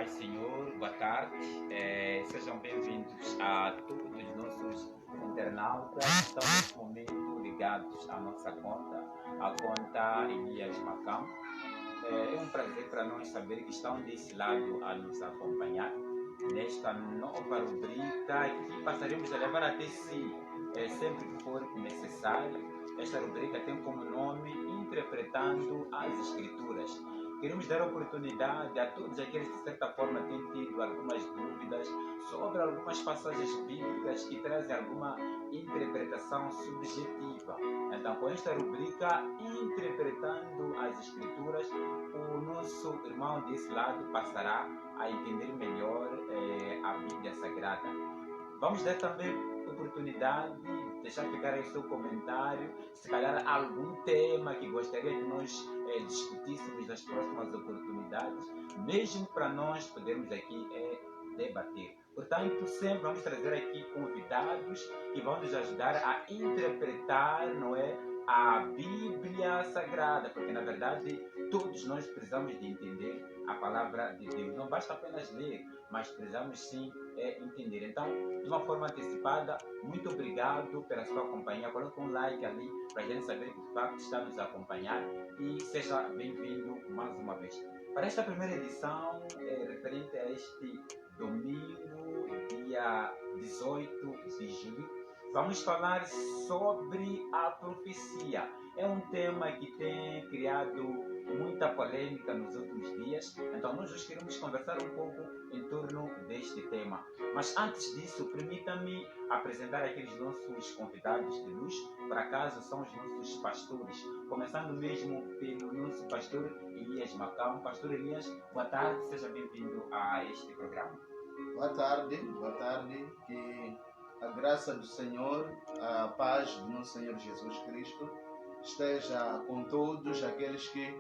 Paz, Senhor, boa tarde. Sejam bem-vindos a todos os nossos internautas que estão neste momento ligados à nossa conta, a conta Elias Macam. É um prazer para nós saber que estão desse lado a nos acompanhar nesta nova rubrica que passaremos a levar até si, sempre que for necessário. Esta rubrica tem como nome Interpretando as Escrituras. Queremos dar oportunidade a todos aqueles que, de certa forma, têm tido algumas dúvidas sobre algumas passagens bíblicas que trazem alguma interpretação subjetiva. Então, com esta rubrica, Interpretando as Escrituras, o nosso irmão desse lado passará a entender melhor a Bíblia Sagrada. Vamos dar também oportunidade de deixar ficar aí seu comentário, se calhar algum tema que gostaria que nós discutíssemos nas próximas oportunidades, mesmo para nós podermos aqui debater. Portanto, sempre vamos trazer aqui convidados que vão nos ajudar a interpretar, não é, a Bíblia Sagrada, porque na verdade todos nós precisamos de entender a palavra de Deus. Não basta apenas ler, mas precisamos sim entender. Então, de uma forma antecipada, muito obrigado pela sua companhia. Coloque um like ali para a gente saber que de facto está nos acompanhar e seja bem-vindo mais uma vez. Para esta primeira edição, referente a este domingo, dia 18 de julho, vamos falar sobre a profecia. É um tema que tem criado muita polêmica nos últimos dias, então nós hoje queremos conversar um pouco em torno deste tema. Mas antes disso, permita-me apresentar aqueles nossos convidados de luz, por acaso são os nossos pastores, começando mesmo pelo nosso pastor Elias Macam. Pastor Elias, boa tarde, seja bem-vindo a este programa. Boa tarde, que a graça do Senhor, a paz do nosso Senhor Jesus Cristo esteja com todos aqueles que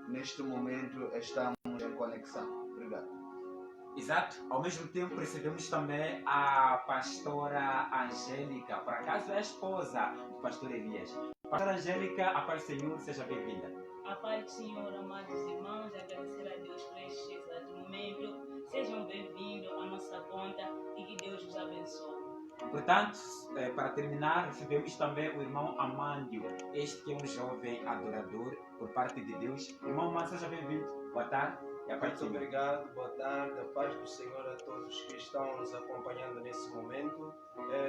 neste momento estamos em conexão. Obrigado. Exato. Ao mesmo tempo recebemos também a pastora Angélica, por acaso é a esposa do pastor Elias. Pastora Angélica, a paz do Senhor, seja bem-vinda. A paz do Senhor, amados irmãos, agradecer a Deus por este exato momento. Sejam bem-vindos à nossa conta e que Deus os abençoe. Portanto, para terminar, recebemos também o irmão Amândio, este que é um jovem adorador por parte de Deus. Irmão Amândio, seja bem-vindo. Boa tarde. E a paz do Senhor. Obrigado, boa tarde, a paz do Senhor a todos que estão nos acompanhando nesse momento.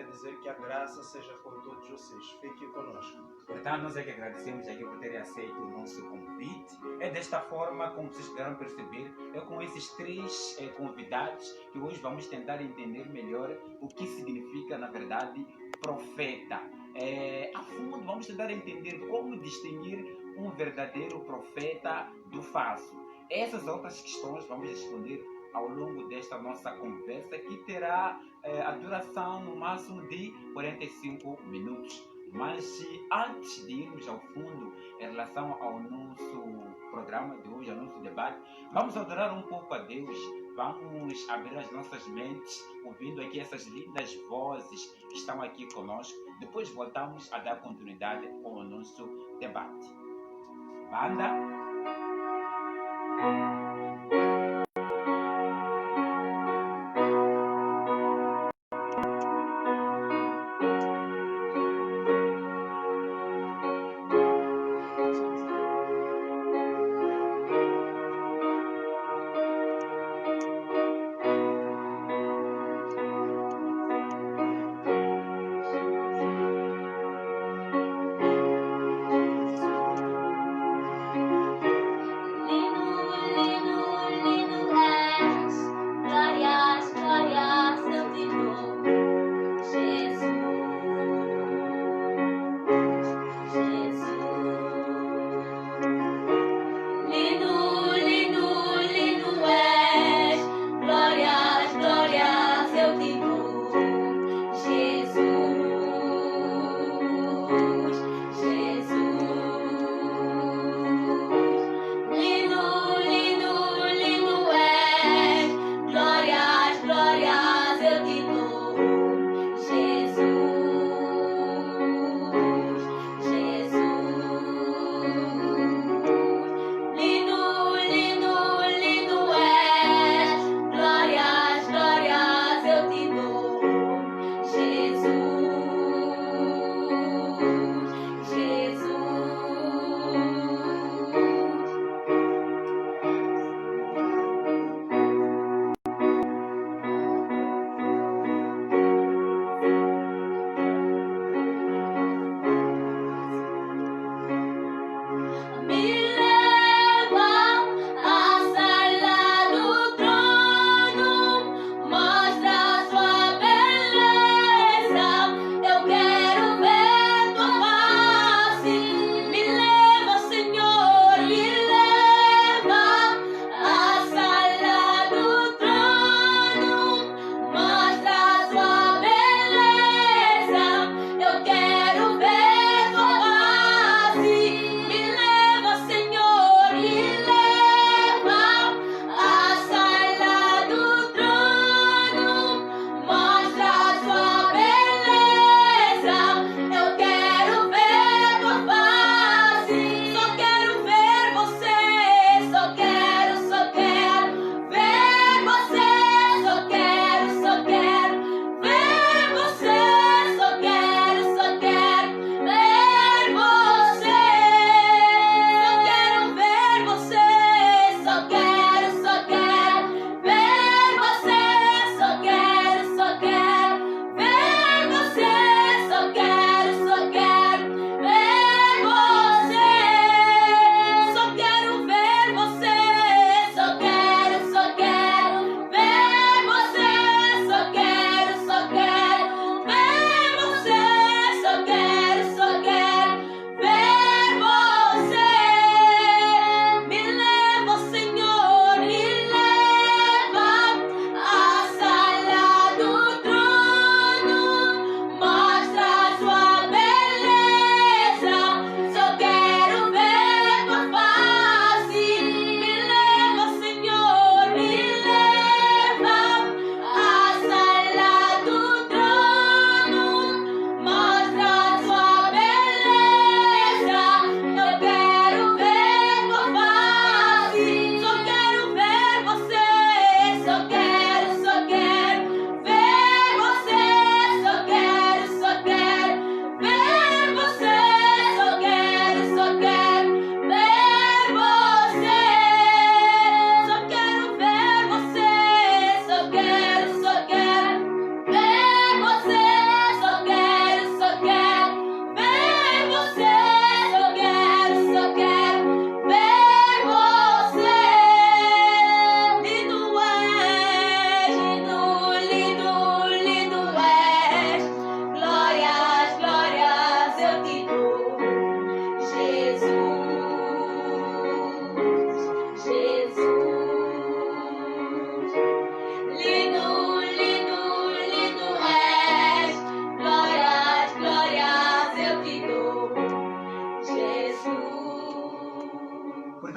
Dizer que a graça seja com todos vocês. Fiquem conosco. Portanto, nós é que agradecemos aqui por terem aceito o nosso convite. É desta forma, como vocês puderam perceber, é com esses três convidados que hoje vamos tentar entender melhor o que significa, na verdade, profeta. A fundo, vamos tentar entender como distinguir um verdadeiro profeta do falso. Essas outras questões vamos responder ao longo desta nossa conversa, que terá a duração no máximo de 45 minutos. Mas antes de irmos ao fundo em relação ao nosso programa de hoje, ao nosso debate, vamos adorar um pouco a Deus, vamos abrir as nossas mentes, ouvindo aqui essas lindas vozes que estão aqui conosco. Depois voltamos a dar continuidade com o nosso debate. Banda. Lindo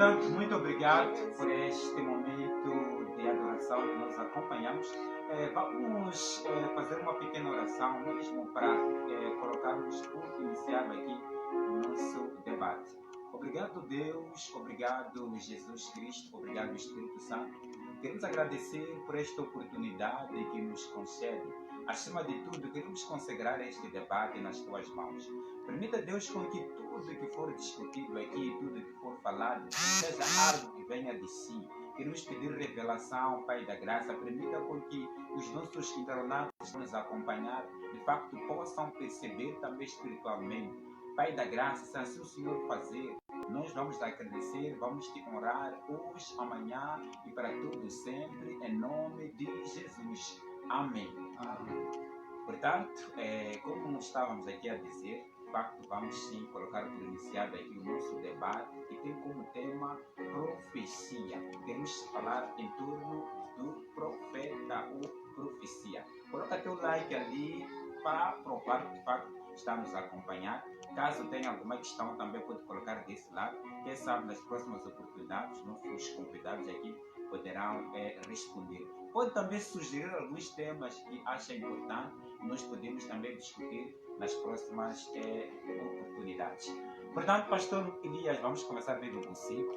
Portanto, muito obrigado por este momento de adoração que nós acompanhamos. Vamos fazer uma pequena oração mesmo para colocarmos por iniciar aqui o nosso debate. Obrigado, Deus, obrigado, Jesus Cristo, obrigado, Espírito Santo. Queremos agradecer por esta oportunidade que nos concede. Acima de tudo, queremos consagrar este debate nas tuas mãos. Permita, Deus, com que tudo que for discutido aqui, tudo que for falado, seja algo que venha de si. Queremos pedir revelação, Pai da graça. Permita com que os nossos internautas que nos acompanhar, de facto, possam perceber também espiritualmente. Pai da graça, se assim o Senhor fazer, nós vamos te agradecer, vamos te honrar hoje, amanhã e para todo sempre, em nome de Jesus. Amém. Amém. Portanto, como estávamos aqui a dizer, de facto, vamos sim colocar por iniciado aqui o nosso debate, que tem como tema profecia. Queremos falar em torno do profeta ou profecia. Coloca teu like ali para provar que de facto está nos a acompanhar. Caso tenha alguma questão, também pode colocar desse lado. Quem sabe nas próximas oportunidades, nossos convidados aqui poderão responder. Pode também sugerir alguns temas que acha importante. Nós podemos também discutir nas próximas oportunidades. Portanto, Pastor Elias, vamos começar bem do princípio,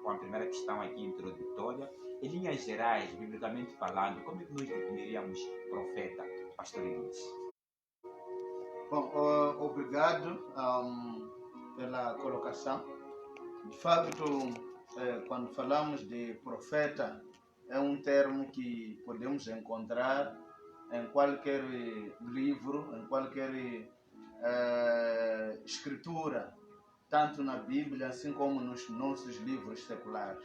com a primeira questão aqui introdutória. Em linhas gerais, biblicamente falando, como é que nós definiríamos profeta, Pastor Elias? Bom, obrigado pela colocação. De facto, quando falamos de profeta, é um termo que podemos encontrar em qualquer livro, em qualquer escritura, tanto na Bíblia, assim como nos nossos livros seculares.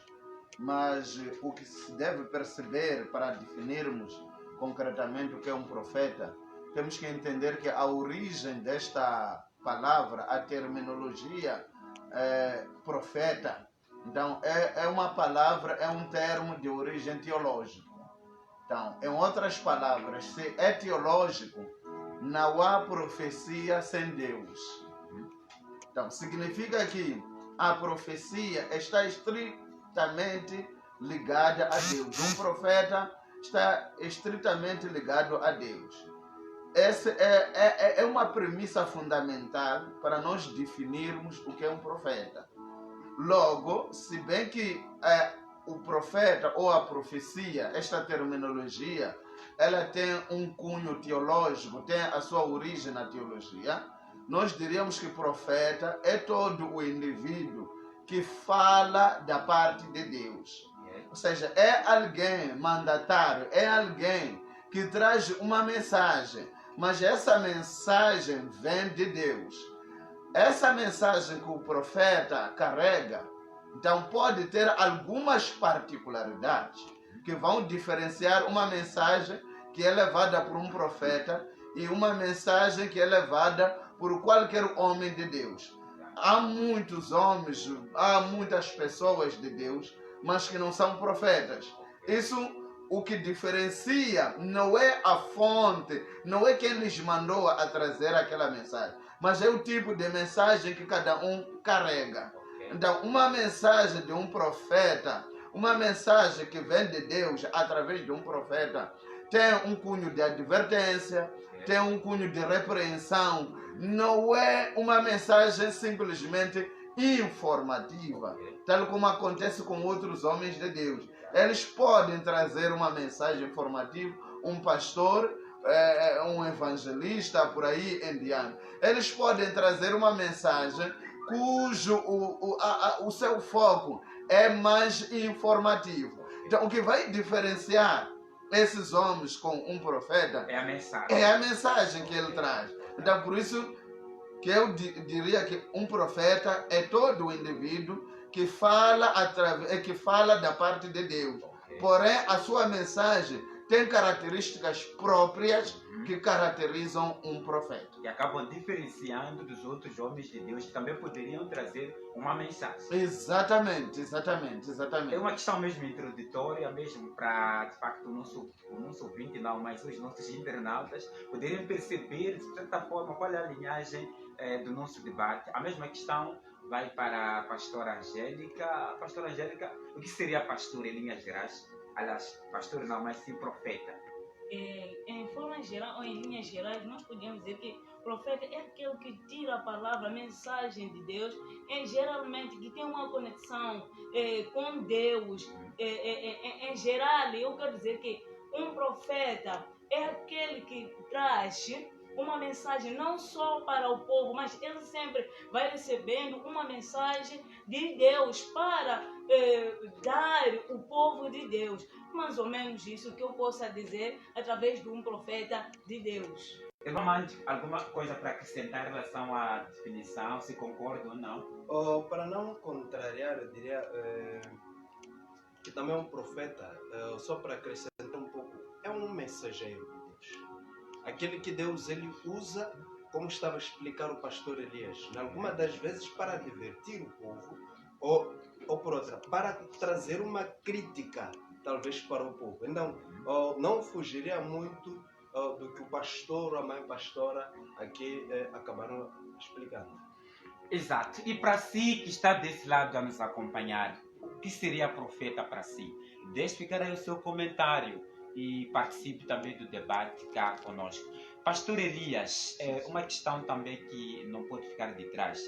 Mas o que se deve perceber para definirmos concretamente o que é um profeta, temos que entender que a origem desta palavra, a terminologia profeta, então é uma palavra, é um termo de origem teológica. Então, em outras palavras, se é teológico, não há profecia sem Deus. Então, significa que a profecia está estritamente ligada a Deus. Um profeta está estritamente ligado a Deus. Essa é uma premissa fundamental para nós definirmos o que é um profeta. Logo, se bem que o profeta ou a profecia, esta terminologia, ela tem um cunho teológico, tem a sua origem na teologia, nós diríamos que profeta é todo o indivíduo que fala da parte de Deus. Ou seja, é alguém mandatário, é alguém que traz uma mensagem, mas essa mensagem vem de Deus. Essa mensagem que o profeta carrega, então pode ter algumas particularidades que vão diferenciar uma mensagem que é levada por um profeta e uma mensagem que é levada por qualquer homem de Deus. Há muitos homens, há muitas pessoas de Deus, mas que não são profetas. Isso, o que diferencia não é a fonte, não é quem lhes mandou a trazer aquela mensagem, mas é o tipo de mensagem que cada um carrega. Então, uma mensagem de um profeta, uma mensagem que vem de Deus através de um profeta, tem um cunho de advertência, tem um cunho de repreensão. Não é uma mensagem simplesmente informativa, tal como acontece com outros homens de Deus. Eles podem trazer uma mensagem informativa, um pastor, um evangelista, por aí em diante. Eles podem trazer uma mensagem cujo o seu foco é mais informativo. Então, o que vai diferenciar esses homens com um profeta é a mensagem que ele traz. Então, por isso que eu diria que um profeta é todo o indivíduo que fala da parte de Deus. Porém, a sua mensagem tem características próprias que caracterizam um profeta. E acabam diferenciando dos outros homens de Deus que também poderiam trazer uma mensagem. Exatamente. É uma questão mesmo introdutória, mesmo para, de facto, o nosso ouvinte, não, mas os nossos internautas poderiam perceber, de certa forma, qual é a linhagem do nosso debate. A mesma questão vai para a pastora Angélica. Pastora Angélica, o que seria pastor em linhas gerais? Aliás, pastor não, mas sim profeta. Em forma geral, ou em linhas gerais, nós podemos dizer que profeta é aquele que tira a palavra, a mensagem de Deus, geralmente que tem uma conexão com Deus. Em geral, eu quero dizer que um profeta é aquele que traz uma mensagem não só para o povo, mas ele sempre vai recebendo uma mensagem de Deus para dar o povo de Deus. Mais ou menos isso que eu possa dizer através de um profeta de Deus. Irmã, alguma coisa para acrescentar em relação à definição, se concorda ou não? Para não contrariar, eu diria que também um profeta, só para acrescentar um pouco, é um mensageiro de Deus. Aquele que Deus ele usa, como estava a explicar o pastor Elias, alguma das vezes para divertir o povo, ou por outra, para trazer uma crítica, talvez para o povo. Então, não fugiria muito do que o pastor ou a mãe pastora aqui acabaram explicando. Exato. E para si que está desse lado a nos acompanhar, o que seria profeta para si? Deixe ficar aí o seu comentário e participe também do debate cá conosco. Pastor Elias, uma questão também que não pode ficar de trás.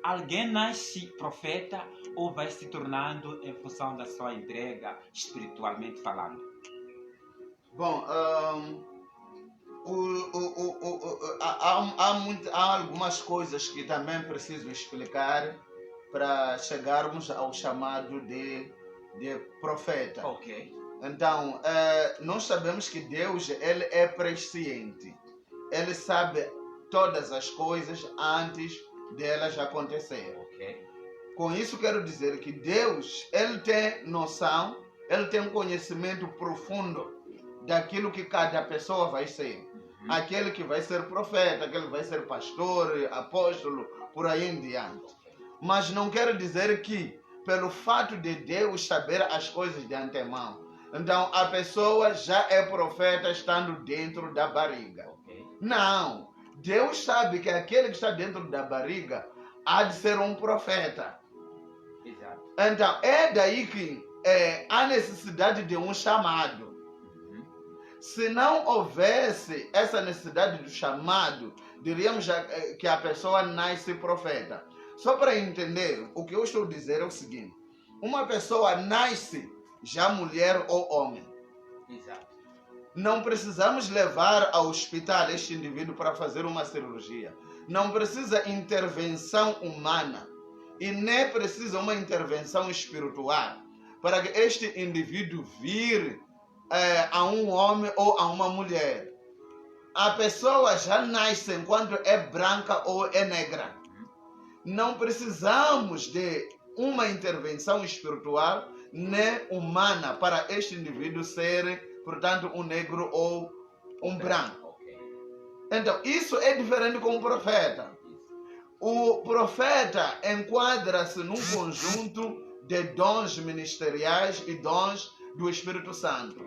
Alguém nasce profeta ou vai se tornando em função da sua entrega, espiritualmente falando? Bom, há algumas coisas que também preciso explicar para chegarmos ao chamado de profeta. Ok. Então, nós sabemos que Deus ele é presciente. Ele sabe todas as coisas antes delas acontecerem. Ok. Com isso quero dizer que Deus ele tem noção, ele tem um conhecimento profundo daquilo que cada pessoa vai ser. Aquele que vai ser profeta, aquele que vai ser pastor, apóstolo, por aí em diante. Mas não quero dizer que, pelo fato de Deus saber as coisas de antemão, então a pessoa já é profeta estando dentro da barriga. Ok. Não. Deus sabe que aquele que está dentro da barriga há de ser um profeta. Exato. Então, é daí que há necessidade de um chamado. Se não houvesse essa necessidade do chamado, diríamos que a pessoa nasce profeta. Só para entender, o que eu estou a dizer é o seguinte. Uma pessoa nasce já mulher ou homem. Exato. Não precisamos levar ao hospital este indivíduo para fazer uma cirurgia. Não precisa intervenção humana. E nem precisa uma intervenção espiritual para que este indivíduo vire a um homem ou a uma mulher. A pessoa já nasce enquanto é branca ou é negra. Não precisamos de uma intervenção espiritual nem humana para este indivíduo ser, portanto, um negro ou um branco. Ok. Então, isso é diferente com o profeta. O profeta enquadra-se num conjunto de dons ministeriais e dons do Espírito Santo.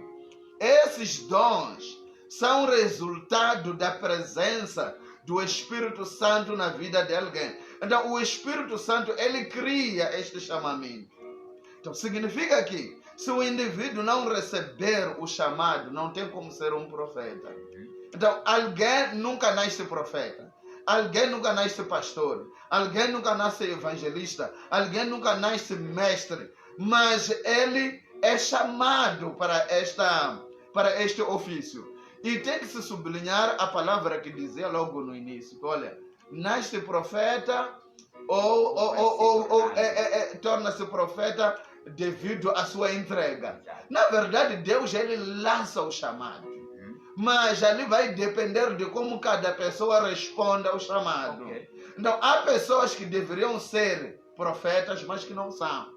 Esses dons são resultado da presença do Espírito Santo na vida de alguém. Então, o Espírito Santo, ele cria este chamamento. Então, significa que se o indivíduo não receber o chamado, não tem como ser um profeta. Então, alguém nunca nasce profeta. Alguém nunca nasce pastor. Alguém nunca nasce evangelista. Alguém nunca nasce mestre. Mas ele é chamado para este ofício. E tem que se sublinhar a palavra que dizia logo no início. Olha, nasce profeta ou torna-se profeta devido à sua entrega. Na verdade, Deus ele lança o chamado. Mas ali vai depender de como cada pessoa responde ao chamado. Okay. Então, há pessoas que deveriam ser profetas, mas que não são.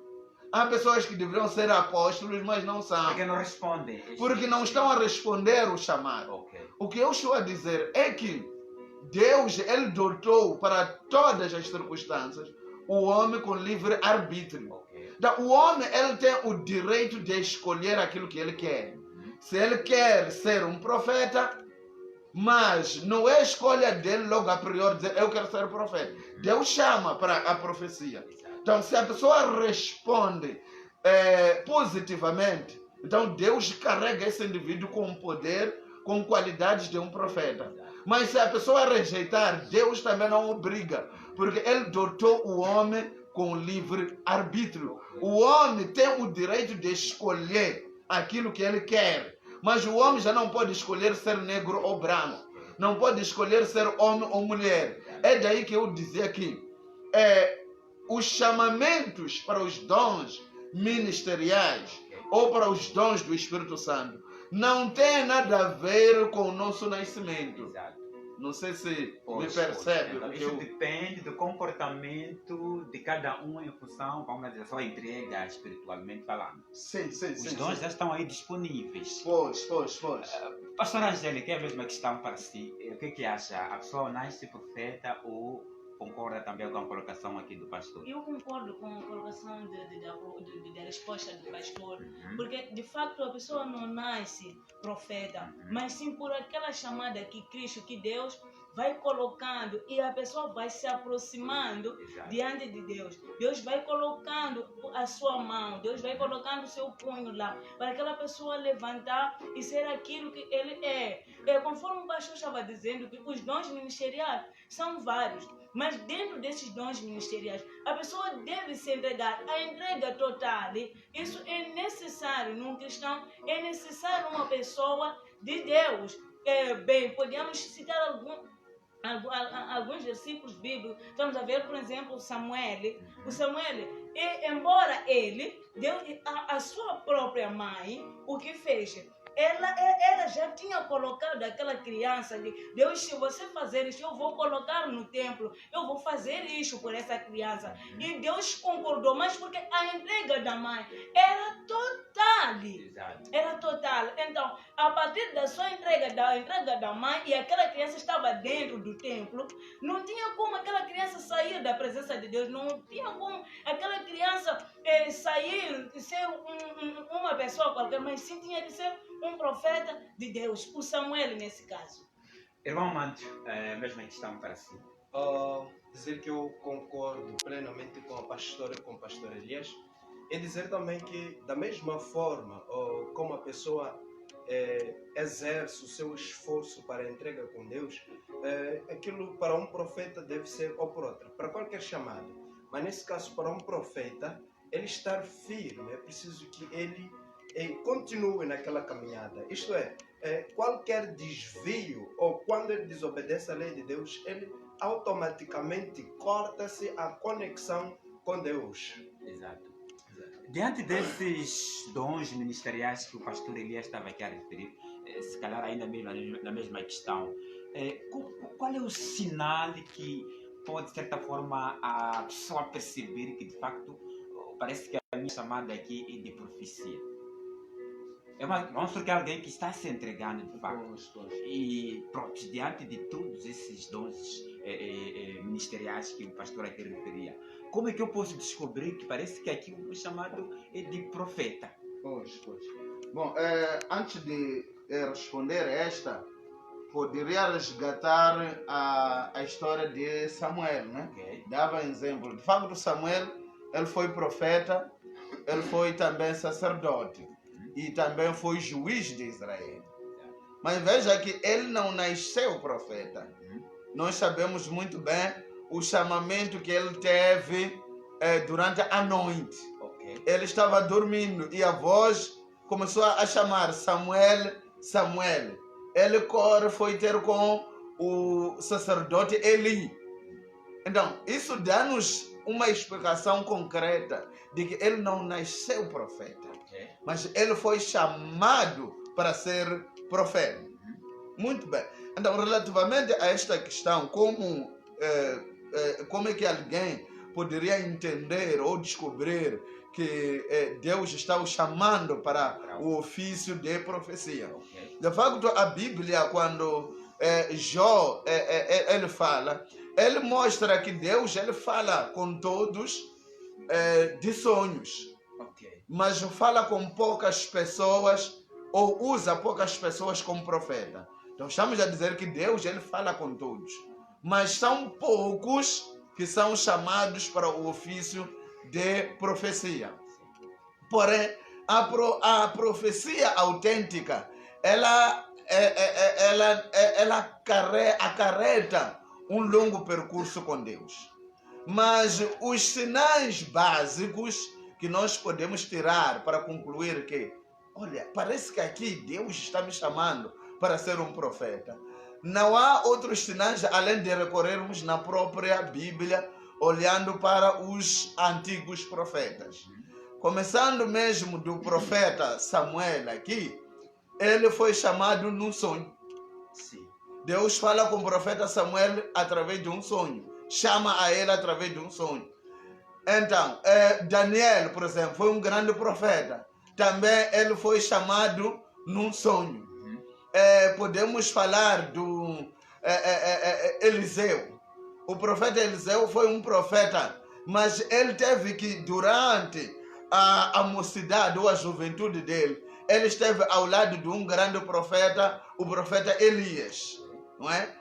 Há pessoas que deveriam ser apóstolos, mas não são. Porque não respondem. Porque não estão a responder o chamado. Ok. O que eu estou a dizer é que Deus, Ele dotou para todas as circunstâncias o homem com livre arbítrio. Ok. Então, o homem, ele tem o direito de escolher aquilo que ele quer. Se ele quer ser um profeta, mas não é escolha dele logo a priori dizer eu quero ser profeta. Deus chama para a profecia. Então, se a pessoa responde positivamente, então Deus carrega esse indivíduo com poder, com qualidades de um profeta. Mas se a pessoa rejeitar, Deus também não obriga, porque Ele dotou o homem com livre arbítrio. O homem tem o direito de escolher aquilo que ele quer, mas o homem já não pode escolher ser negro ou branco, não pode escolher ser homem ou mulher. É daí que eu dizia que os chamamentos para os dons ministeriais ou para os dons do Espírito Santo não tem nada a ver com o nosso nascimento. Exato. Não sei se me percebe. Então, isso depende do comportamento de cada um em função, vamos dizer, sua entrega espiritualmente falando. Sim. Os dons já estão aí disponíveis. Pois. Pastor Angélica, é a mesma questão para si. O que acha? A pessoa nasce profeta ou concorda também com a colocação aqui do pastor? Eu concordo com a colocação da resposta do pastor, porque de facto a pessoa não nasce profeta, mas sim por aquela chamada que Cristo, que Deus vai colocando e a pessoa vai se aproximando diante de Deus. Deus vai colocando a sua mão, Deus vai colocando o seu punho lá, para aquela pessoa levantar e ser aquilo que ele é. Conforme o pastor estava dizendo, que os dons ministeriais são vários, mas dentro desses dons ministeriais, a pessoa deve se entregar, a entrega total. Isso é necessário num cristão, é necessário uma pessoa de Deus. Bem, podemos citar alguns versículos bíblicos. Vamos a ver, por exemplo, Samuel. O Samuel, embora ele, Deus, a sua própria mãe, o que fez? Ela já tinha colocado aquela criança ali. Deus, se você fazer isso, eu vou colocar no templo, eu vou fazer isso por essa criança. E Deus concordou, mas porque a entrega da mãe era total. Era total. Então, a partir da sua entrega da mãe, e aquela criança estava dentro do templo, não tinha como aquela criança sair da presença de Deus, não tinha como aquela criança sair e ser uma pessoa qualquer, mas sim tinha que ser um profeta de Deus, o Samuel nesse caso. Irmão Manto, mesma questão para si. Dizer que eu concordo plenamente com a pastora e com o pastor Elias, e dizer também que da mesma forma como a pessoa exerce o seu esforço para a entrega com Deus, aquilo para um profeta deve ser ou por outra, para qualquer chamado. Mas nesse caso, para um profeta, ele estar firme, é preciso que ele continue naquela caminhada. Isto é, qualquer desvio ou quando ele desobedece à lei de Deus, ele automaticamente corta-se a conexão com Deus. Exato. Diante desses dons ministeriais que o pastor Elias estava aqui a referir, se calhar ainda mesmo na mesma questão, qual é o sinal que pode, de certa forma, a pessoa perceber que, de facto, parece que a minha chamada aqui é de profecia? Vamos supor que alguém que está se entregando, de facto, e pronto, diante de todos esses dons ministeriais que o pastor aqui referia, como é que eu posso descobrir que parece que aqui o chamado é de profeta? Pois. Bom, antes de responder esta, poderia resgatar a história de Samuel, né? Okay. Dava exemplo. De facto, Samuel, ele foi profeta, ele foi também sacerdote e também foi juiz de Israel. Mas veja que ele não nasceu profeta. Nós sabemos muito bem o chamamento que ele teve durante a noite. Okay. Ele estava dormindo e a voz começou a chamar Samuel, Samuel. Ele foi ter com o sacerdote Eli. Então, isso dá-nos uma explicação concreta de que ele não nasceu profeta, mas ele foi chamado para ser profeta. Muito bem. Então, relativamente a esta questão, como é que alguém poderia entender ou descobrir que Deus está o chamando para o ofício de profecia. Ok. De facto, a Bíblia, quando Jó ele fala, ele mostra que Deus ele fala com todos de sonhos, Ok. mas fala com poucas pessoas ou usa poucas pessoas como profeta. Então estamos a dizer que Deus ele fala com todos, mas são poucos que são chamados para o ofício de profecia. Porém, a profecia autêntica, ela acarreta um longo percurso com Deus. Mas os sinais básicos que nós podemos tirar para concluir que, olha, parece que aqui Deus está me chamando para ser um profeta. Não há outros sinais além de recorrermos na própria Bíblia, olhando para os antigos profetas. Começando mesmo do profeta Samuel aqui, ele foi chamado num sonho. Sim. Deus fala com o profeta Samuel através de um sonho. Chama a ele através de um sonho. Então, Daniel, por exemplo, foi um grande profeta. Também ele foi chamado num sonho. Podemos falar do Eliseu. O profeta Eliseu foi um profeta, mas ele teve que, durante a mocidade ou a juventude dele, ele esteve ao lado de um grande profeta, o profeta Elias, não é?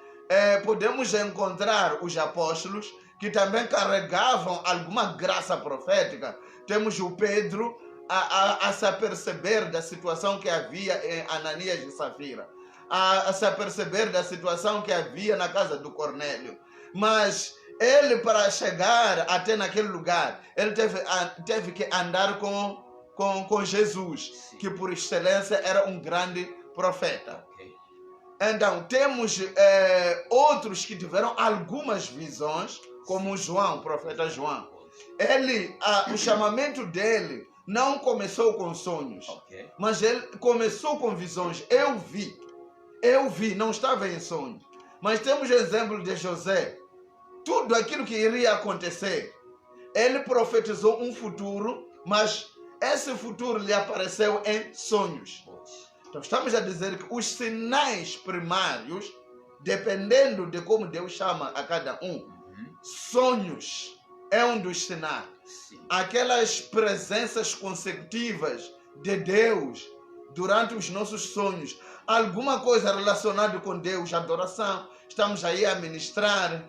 Podemos encontrar os apóstolos que também carregavam alguma graça profética. Temos o Pedro a se aperceber da situação que havia em Ananias e Safira, a se aperceber da situação que havia na casa do Cornélio. Mas ele, para chegar até naquele lugar, ele teve que andar com Jesus, que por excelência era um grande profeta. Ok. Então, temos outros que tiveram algumas visões, como João, o profeta João. Ele, o chamamento dele não começou com sonhos, Ok. mas ele começou com visões. Eu vi, não estava em sonhos. Mas temos o exemplo de José. Tudo aquilo que iria acontecer, ele profetizou um futuro, mas esse futuro lhe apareceu em sonhos. Então estamos a dizer que os sinais primários, dependendo de como Deus chama a cada um, sonhos é um dos sinais. Sim. Aquelas presenças consecutivas de Deus durante os nossos sonhos, alguma coisa relacionada com Deus, adoração, estamos aí a ministrar,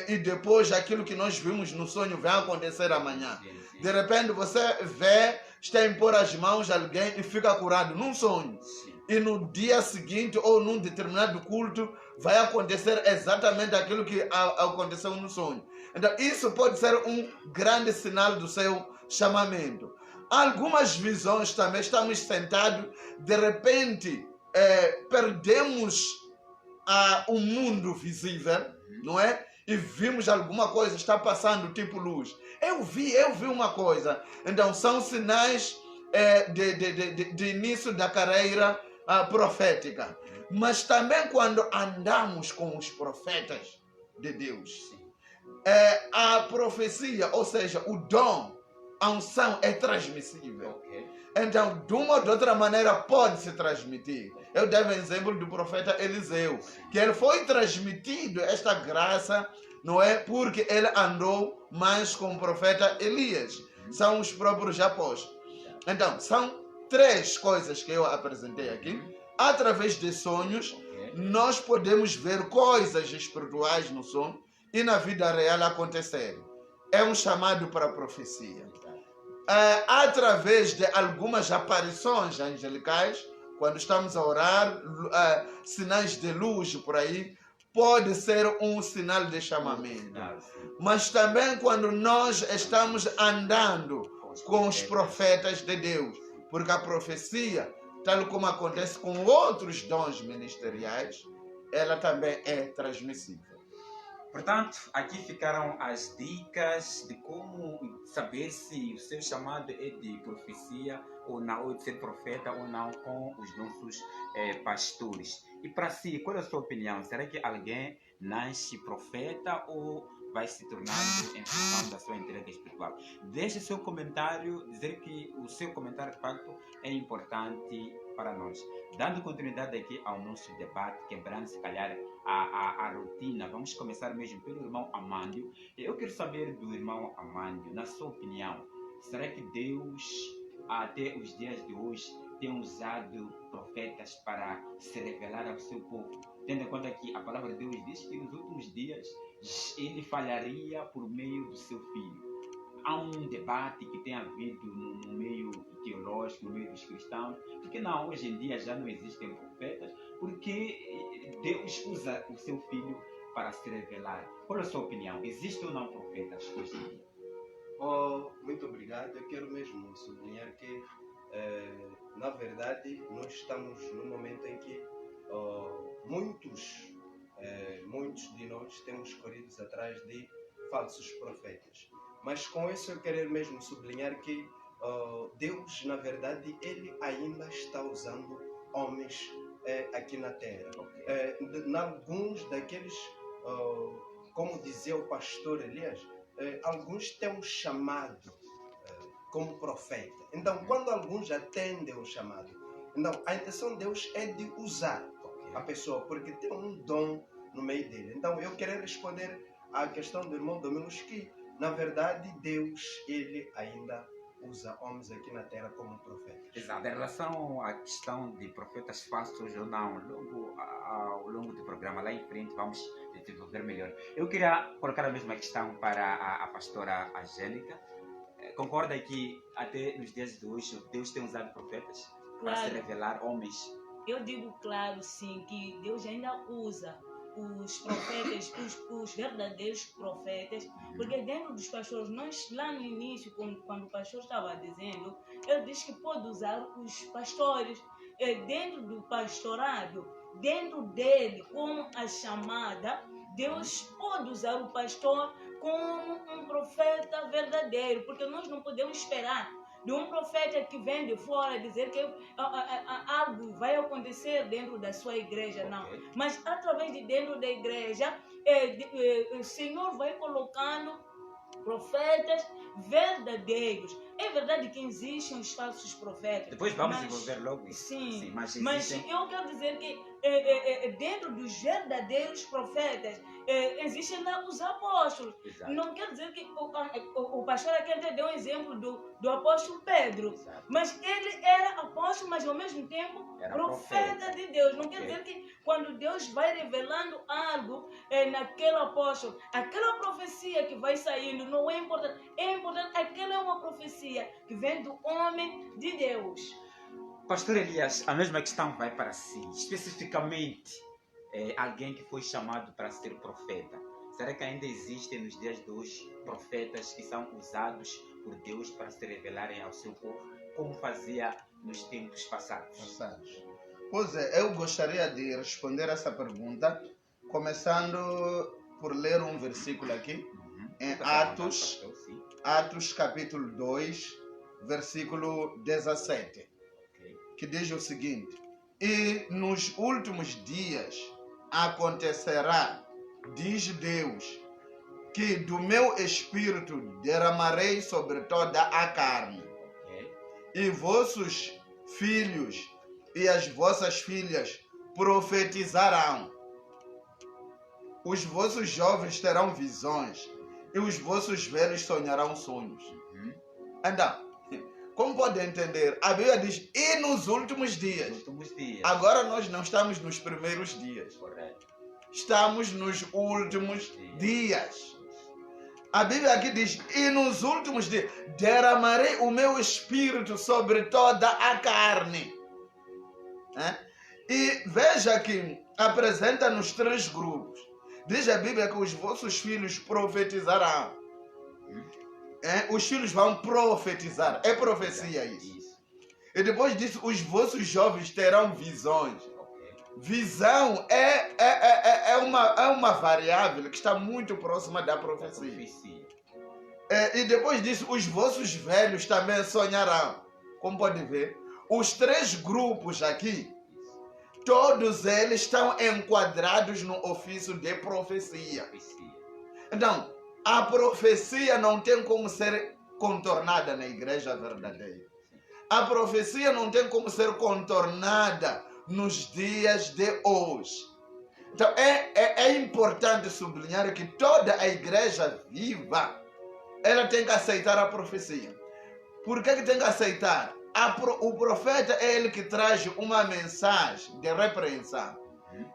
e depois aquilo que nós vimos no sonho vai acontecer amanhã. Sim. De repente você vê, está a impor as mãos a alguém e fica curado num sonho. Sim. E no dia seguinte ou num determinado culto vai acontecer exatamente aquilo que aconteceu no sonho. Então isso pode ser um grande sinal do seu chamamento. Algumas visões também, estamos sentados, de repente perdemos o mundo visível, não é? E vimos alguma coisa está passando tipo luz. Eu vi uma coisa. Então são sinais de início da carreira profética. Mas também quando andamos com os profetas de Deus, a profecia, ou seja, o dom, a unção é transmissível. Ok. Então, de uma ou de outra maneira, pode se transmitir. Eu dei o exemplo do profeta Eliseu, que ele foi transmitido esta graça, não é? Porque ele andou mais com o profeta Elias. São os próprios apóstolos. Então, são três coisas que eu apresentei aqui. Através de sonhos, nós podemos ver coisas espirituais no sonho e na vida real acontecerem. É um chamado para a profecia. Através de algumas aparições angelicais, quando estamos a orar, sinais de luz por aí, pode ser um sinal de chamamento. Mas também quando nós estamos andando com os profetas de Deus, porque a profecia, tal como acontece com outros dons ministeriais, ela também é transmissível. Portanto, aqui ficaram as dicas de como saber se o seu chamado é de profecia ou não, ou de ser profeta ou não, com os nossos pastores. E para si, qual é a sua opinião? Será que alguém nasce profeta ou vai se tornando em função da sua entrega espiritual. Deixe seu comentário, dizer que o seu comentário de facto é importante para nós. Dando continuidade aqui ao nosso debate, quebrando se calhar a rotina, vamos começar mesmo pelo irmão Amândio. Eu quero saber do irmão Amândio, na sua opinião, será que Deus, até os dias de hoje, tem usado profetas para se revelar ao seu povo? Tendo em conta que a palavra de Deus diz que nos últimos dias ele falaria por meio do seu filho. Há um debate que tem havido no meio teológico, no meio dos cristãos, porque não, hoje em dia já não existem profetas, porque Deus usa o seu filho para se revelar. Qual é a sua opinião? Existe ou não profetas hoje em dia? Muito obrigado. Eu quero mesmo sublinhar que, na verdade, nós estamos num momento em que muitos de nós temos corrido atrás de falsos profetas. Mas com isso eu quero mesmo sublinhar que Deus, na verdade, Ele ainda está usando homens aqui na Terra. Em alguns daqueles, como dizia o pastor Elias, alguns têm um chamado como profeta. Então, quando alguns atendem o chamado, então a intenção de Deus é de usar a pessoa, porque tem um dom no meio dele. Então, eu quero responder à questão do irmão Domingos que, na verdade, Deus, Ele ainda usa homens aqui na Terra como profetas. Exato. Em relação à questão de profetas falsos ou não, ao longo do programa, lá em frente, vamos desenvolver melhor. Eu queria colocar a mesma questão para a pastora Angélica. Concorda que até nos dias de hoje Deus tem usado profetas para se revelar homens? Eu digo claro, sim, que Deus ainda usa os profetas, os verdadeiros profetas, porque dentro dos pastores, nós lá no início, quando o pastor estava dizendo, ele disse que pode usar os pastores dentro do pastorado, dentro dele, como a chamada, Deus pode usar o pastor como um profeta verdadeiro, porque nós não podemos esperar de um profeta que vem de fora dizer que algo vai acontecer dentro da sua igreja, não. Mas através de dentro da igreja, o Senhor vai colocando profetas verdadeiros. É verdade que existem os falsos profetas. Depois vamos desenvolver logo isso. Sim, mas eu quero dizer que dentro dos verdadeiros profetas existem lá os apóstolos. Exato. Não quer dizer que o pastor aqui até deu um exemplo do apóstolo Pedro. Exato. Mas ele era apóstolo, mas ao mesmo tempo Era profeta de Deus. Não quer dizer que quando Deus vai revelando algo naquele apóstolo, aquela profecia que vai saindo não é importante. É importante, aquela é uma profecia que vem do homem de Deus. Pastor Elias, a mesma questão vai para si. Especificamente, alguém que foi chamado para ser profeta. Será que ainda existem nos dias de hoje profetas que são usados por Deus para se revelarem ao seu povo, como fazia nos tempos passados? Pois é, eu gostaria de responder essa pergunta, começando por ler um versículo aqui, em Atos capítulo 2, versículo 17, que diz o seguinte: e nos últimos dias acontecerá, diz Deus, que do meu espírito derramarei sobre toda a carne, e vossos filhos e as vossas filhas profetizarão, os vossos jovens terão visões, e os vossos velhos sonharão sonhos. Então, como podem entender, a Bíblia diz, e nos últimos dias. Agora nós não estamos nos primeiros dias. Correto. Estamos nos últimos dias. A Bíblia aqui diz, e nos últimos dias derramarei o meu espírito sobre toda a carne. E veja que apresenta-nos 3 grupos. Diz a Bíblia que os vossos filhos profetizarão. Os filhos vão profetizar. É profecia isso. E depois disso, os vossos jovens terão visões. Visão é uma variável que está muito próxima da profecia. E depois disso, os vossos velhos também sonharão. Como pode ver, os 3 grupos aqui, todos eles estão enquadrados no ofício de profecia. Então, a profecia não tem como ser contornada na igreja verdadeira. A profecia não tem como ser contornada nos dias de hoje. Então é importante sublinhar que toda a igreja viva, ela tem que aceitar a profecia. Por que tem que aceitar? O profeta é ele que traz uma mensagem de repreensão.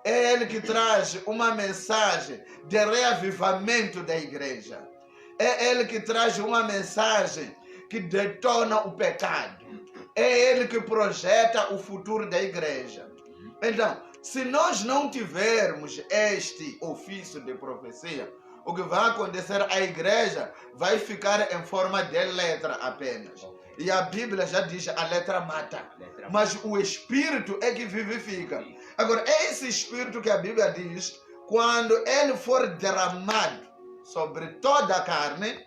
É ele que traz uma mensagem de reavivamento da igreja. É ele que traz uma mensagem que detona o pecado. É ele que projeta o futuro da igreja. Então, se nós não tivermos este ofício de profecia, o que vai acontecer? A igreja vai ficar em forma de letra apenas. E a Bíblia já diz, a letra mata. Mas o Espírito é que vivifica. Agora, é esse Espírito que a Bíblia diz, quando ele for derramado sobre toda a carne,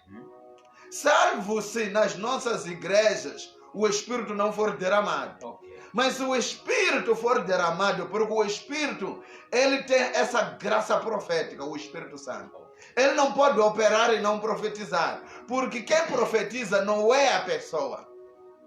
salvo se nas nossas igrejas o Espírito não for derramado. Mas se o Espírito for derramado, porque o Espírito, ele tem essa graça profética, o Espírito Santo. Ele não pode operar e não profetizar. Porque quem profetiza não é a pessoa.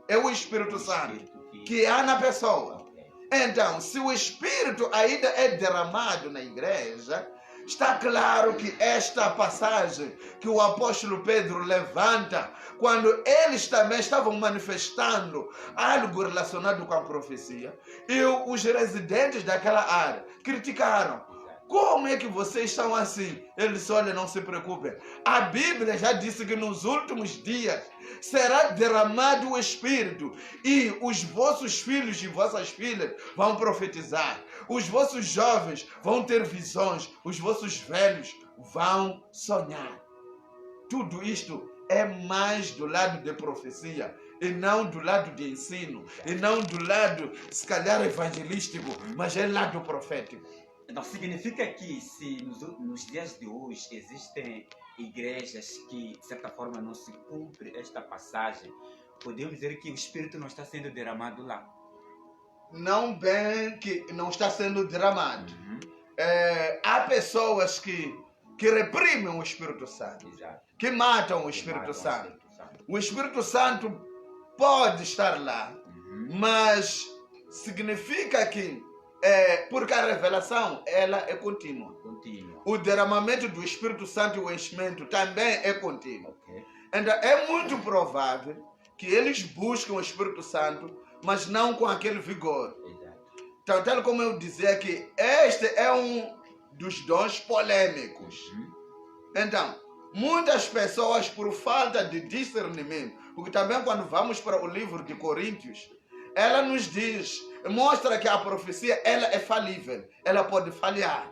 É o Espírito Santo que há na pessoa. Então, se o Espírito ainda é derramado na igreja, está claro que esta passagem que o apóstolo Pedro levanta, quando eles também estavam manifestando algo relacionado com a profecia, e os residentes daquela área criticaram. Como é que vocês estão assim? Ele disse, olha, não se preocupem. A Bíblia já disse que nos últimos dias será derramado o Espírito e os vossos filhos e vossas filhas vão profetizar. Os vossos jovens vão ter visões. Os vossos velhos vão sonhar. Tudo isto é mais do lado de profecia e não do lado de ensino. E não do lado, se calhar, evangelístico, mas é lado profético. Então, significa que se nos dias de hoje existem igrejas que, de certa forma, não se cumpre esta passagem, podemos dizer que o Espírito não está sendo derramado lá? Não bem que não está sendo derramado. Há pessoas que reprimem o Espírito Santo, que matam o Espírito Santo. O Espírito Santo pode estar lá, mas significa que porque a revelação ela é contínua. O derramamento do Espírito Santo e o enchimento também é contínuo. Então é muito provável que eles busquem o Espírito Santo, mas não com aquele vigor. Então, tal como eu dizia que este é um dos dons polêmicos. Então, muitas pessoas, por falta de discernimento, porque também quando vamos para o livro de Coríntios, ela nos diz, mostra que a profecia ela é falível, ela pode falhar.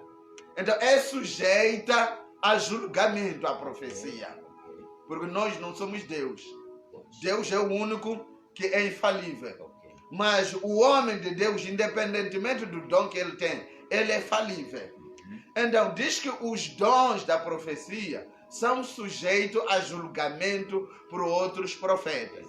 Então é sujeita a julgamento a profecia, porque nós não somos Deus. Deus é o único que é infalível. Mas o homem de Deus, independentemente do dom que ele tem, ele é falível. Então diz que os dons da profecia são sujeitos a julgamento por outros profetas.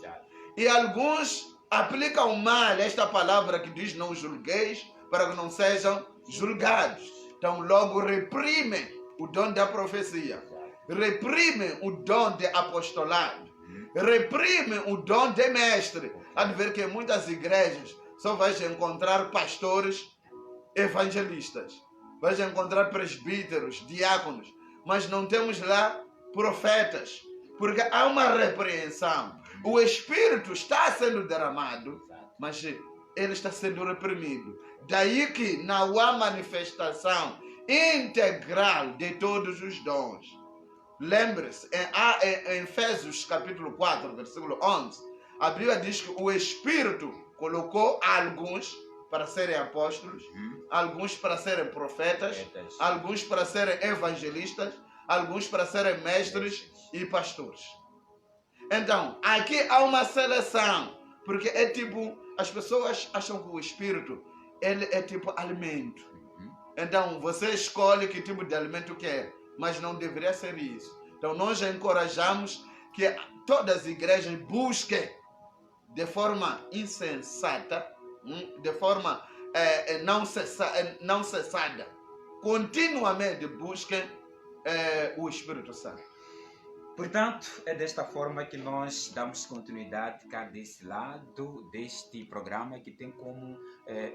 E alguns aplicam mal esta palavra que diz não julgueis, para que não sejam julgados. Então logo reprimem o dom da profecia, reprimem o dom de apostolado, reprimem o dom de mestre. Há de ver que em muitas igrejas só vais encontrar pastores evangelistas, vais encontrar presbíteros, diáconos, mas não temos lá profetas, porque há uma repreensão. O Espírito está sendo derramado, mas ele está sendo reprimido. Daí que não há manifestação integral de todos os dons. Lembre-se, em Efésios capítulo 4, versículo 11, a Bíblia diz que o Espírito colocou alguns para serem apóstolos, alguns para serem profetas, alguns para serem evangelistas, alguns para serem mestres e pastores. Então, aqui há uma seleção, porque é tipo, as pessoas acham que o Espírito, ele é tipo alimento. Então, você escolhe que tipo de alimento quer, mas não deveria ser isso. Então, nós encorajamos que todas as igrejas busquem de forma insensata, de forma não cessada, continuamente busquem o Espírito Santo. Portanto, é desta forma que nós damos continuidade cá desse lado deste programa que tem como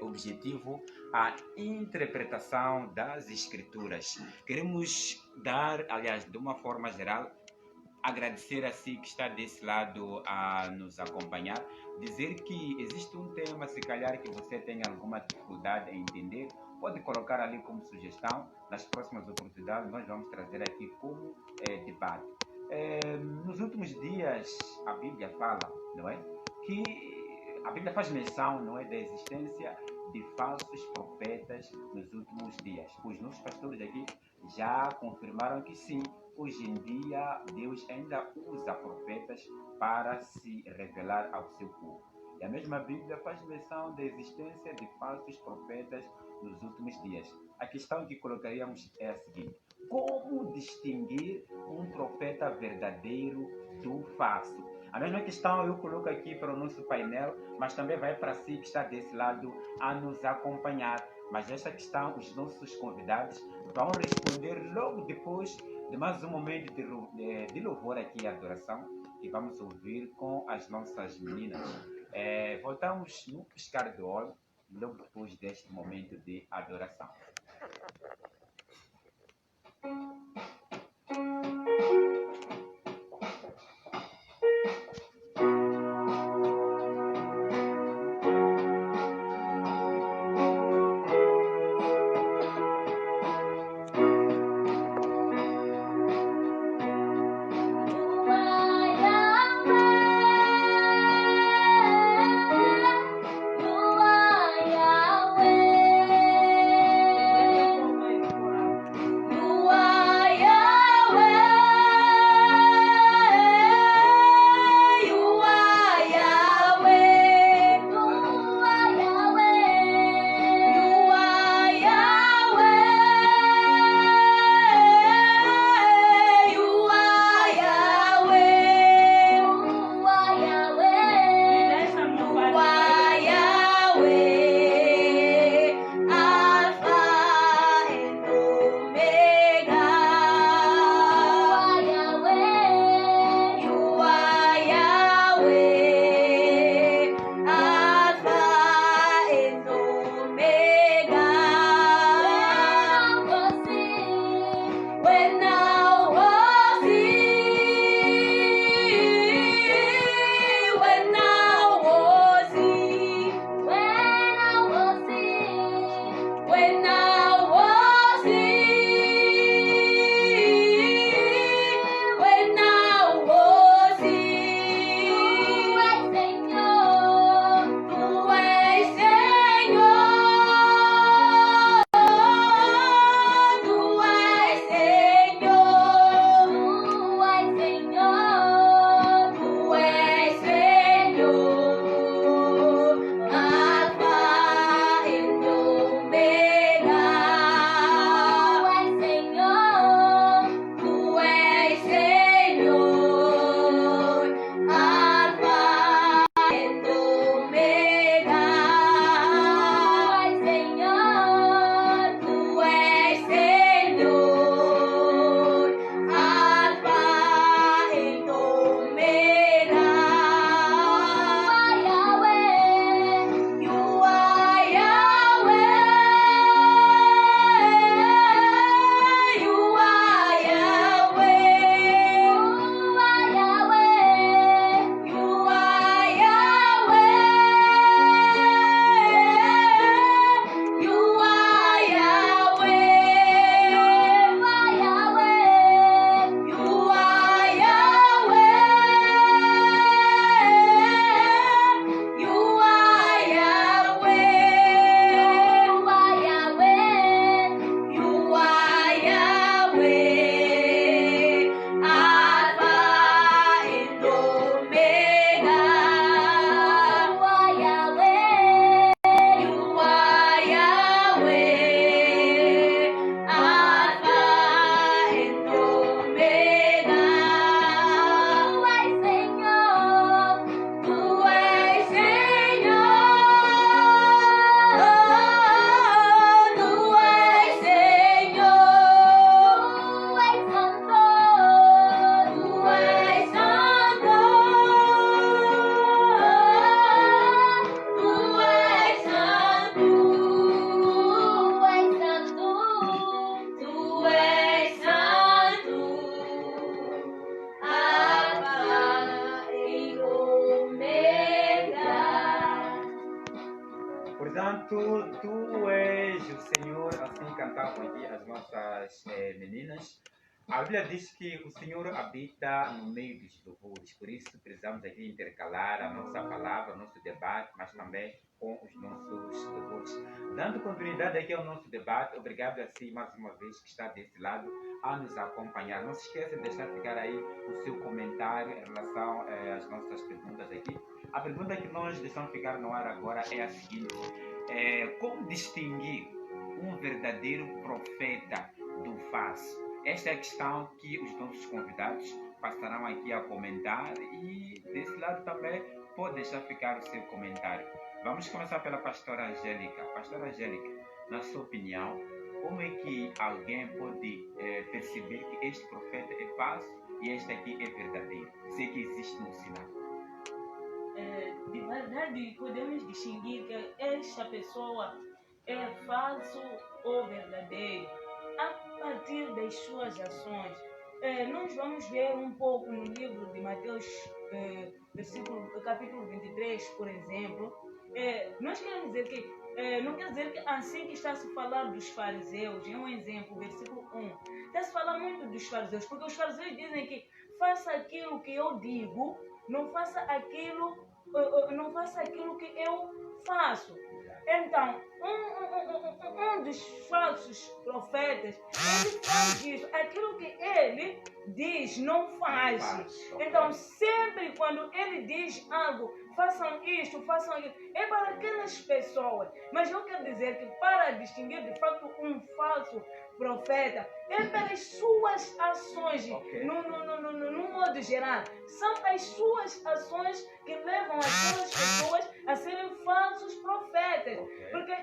objetivo a interpretação das Escrituras. Queremos dar, aliás, de uma forma geral, agradecer a si que está desse lado a nos acompanhar, dizer que existe um tema, se calhar que você tem alguma dificuldade em entender, pode colocar ali como sugestão. Nas próximas oportunidades nós vamos trazer aqui como debate. Nos últimos dias a Bíblia fala, não é? Que a Bíblia faz menção, não é, da existência de falsos profetas nos últimos dias. Os nossos pastores aqui já confirmaram que sim, hoje em dia Deus ainda usa profetas para se revelar ao seu povo. E a mesma Bíblia faz menção da existência de falsos profetas nos últimos dias. A questão que colocaríamos é a seguinte: como distinguir um profeta verdadeiro do falso? A mesma questão eu coloco aqui para o nosso painel, mas também vai para si que está desse lado a nos acompanhar. Mas esta questão os nossos convidados vão responder logo depois de mais um momento de louvor aqui e adoração que vamos ouvir com as nossas meninas. Voltamos no piscar de olho logo depois deste momento de adoração. You are Yahweh. Santo, tu és o Senhor, assim cantavam aqui as nossas meninas. A Bíblia diz que o Senhor habita no meio dos louvores, por isso precisamos aqui intercalar a nossa palavra, o nosso debate, mas também com os nossos louvores. Dando continuidade aqui ao nosso debate, obrigado assim mais uma vez que está desse lado a nos acompanhar. Não se esqueça de deixar ficar aí o seu comentário em relação às nossas perguntas aqui. A pergunta que nós deixamos ficar no ar agora é a seguinte: como distinguir um verdadeiro profeta do falso? Esta é a questão que os nossos convidados passarão aqui a comentar e desse lado também pode deixar ficar o seu comentário. Vamos começar pela pastora Angélica. Pastora Angélica, na sua opinião, como é que alguém pode perceber que este profeta é falso e este aqui é verdadeiro? Se que existe um sinal. De verdade, podemos distinguir que esta pessoa é falso ou verdadeiro a partir das suas ações. Nós vamos ver um pouco no livro de Mateus, capítulo 23, por exemplo. Nós queremos dizer que, não quer dizer que assim que está a se falar dos fariseus, é um exemplo, versículo 1, está a se falar muito dos fariseus, porque os fariseus dizem que faça aquilo que eu digo, não faça aquilo que eu faço. Então, um dos falsos profetas, ele faz isso, aquilo que ele diz, não faz. Então, sempre quando ele diz algo, façam isto, façam aquilo, é para aquelas pessoas. Mas eu quero dizer que para distinguir de fato um falso profeta, é pelas suas ações, no modo geral. São as suas ações que levam aquelas pessoas a serem falsos profetas. Porque,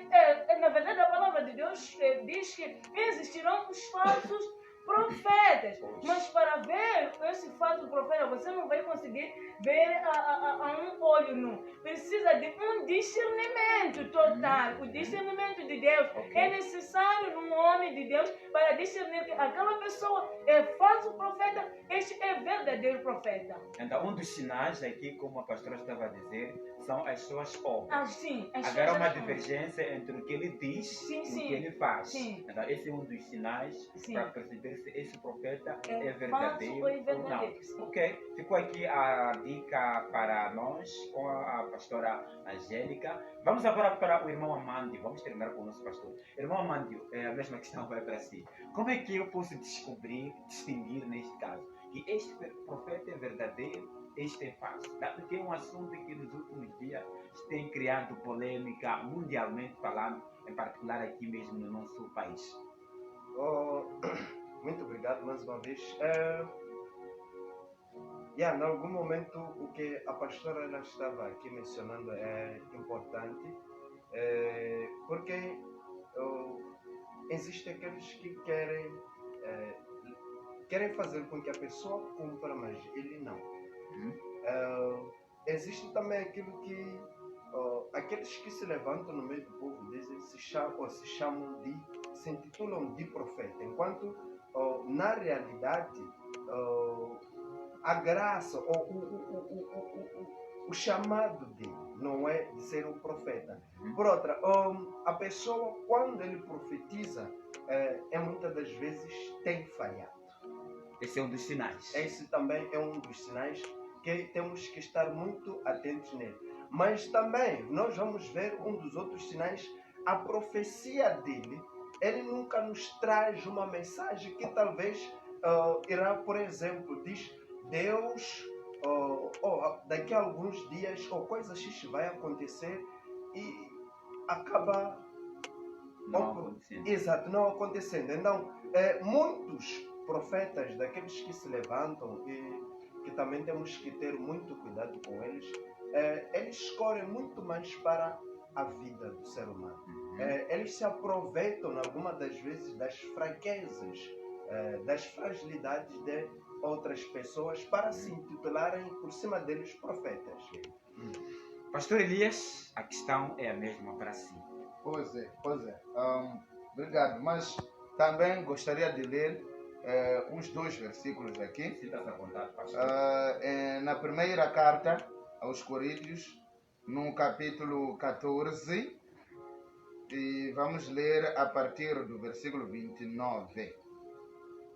na verdade, a palavra de Deus diz que existirão os falsos profetas. Mas para ver esse falso profeta, você não vai conseguir ver a um olho nu. Precisa de um discernimento total. O discernimento de Deus é necessário num homem de Deus para discernir que aquela pessoa é falso profeta, este é verdadeiro profeta. Então, um dos sinais aqui, como a pastora estava a dizer, são as suas obras. Sim, agora há uma divergência entre o que ele diz e o que ele faz. Sim. Então, esse é um dos sinais para perceber se esse profeta é verdadeiro ou não. Sim. Ok, ficou aqui a dica para nós com a pastora Angélica. Vamos agora para o irmão Amandio. Vamos terminar com o nosso pastor. Irmão Amandio, a mesma questão vai para si. Como é que eu posso distinguir neste caso que este profeta é verdadeiro, este é falso? Porque é um assunto que nos últimos dias tem criado polêmica mundialmente falando, em particular aqui mesmo no nosso país. Muito obrigado mais uma vez. Em algum momento o que a pastora ela estava aqui mencionando é importante, porque existem aqueles que querem fazer com que a pessoa cumpra, mas ele não. Existe também aquilo que aqueles que se levantam no meio do povo dizem, se intitulam de profeta, enquanto na realidade a graça ou o chamado dele não é de ser um profeta. Por outra, a pessoa quando ele profetiza, muitas das vezes tem falhado. Esse é um dos sinais. Esse também é um dos sinais que temos que estar muito atentos nele. Mas também nós vamos ver um dos outros sinais, a profecia dele. Ele nunca nos traz uma mensagem que talvez irá, por exemplo, diz Deus, daqui a alguns dias, ou coisa X vai acontecer e acaba não acontecendo. Exato, não acontecendo. Então, muitos profetas, daqueles que se levantam e que também temos que ter muito cuidado com eles, eles correm muito mais para a vida do ser humano. Eles se aproveitam, algumas das vezes, das fraquezas, das fragilidades de outras pessoas para se intitularem por cima deles profetas. Pastor Elias, a questão é a mesma para si. Pois é. Obrigado, mas também gostaria de ler uns 2 versículos aqui. Sinta-se à vontade, pastor. Na primeira carta aos Coríntios, no capítulo 14, e vamos ler a partir do versículo 29.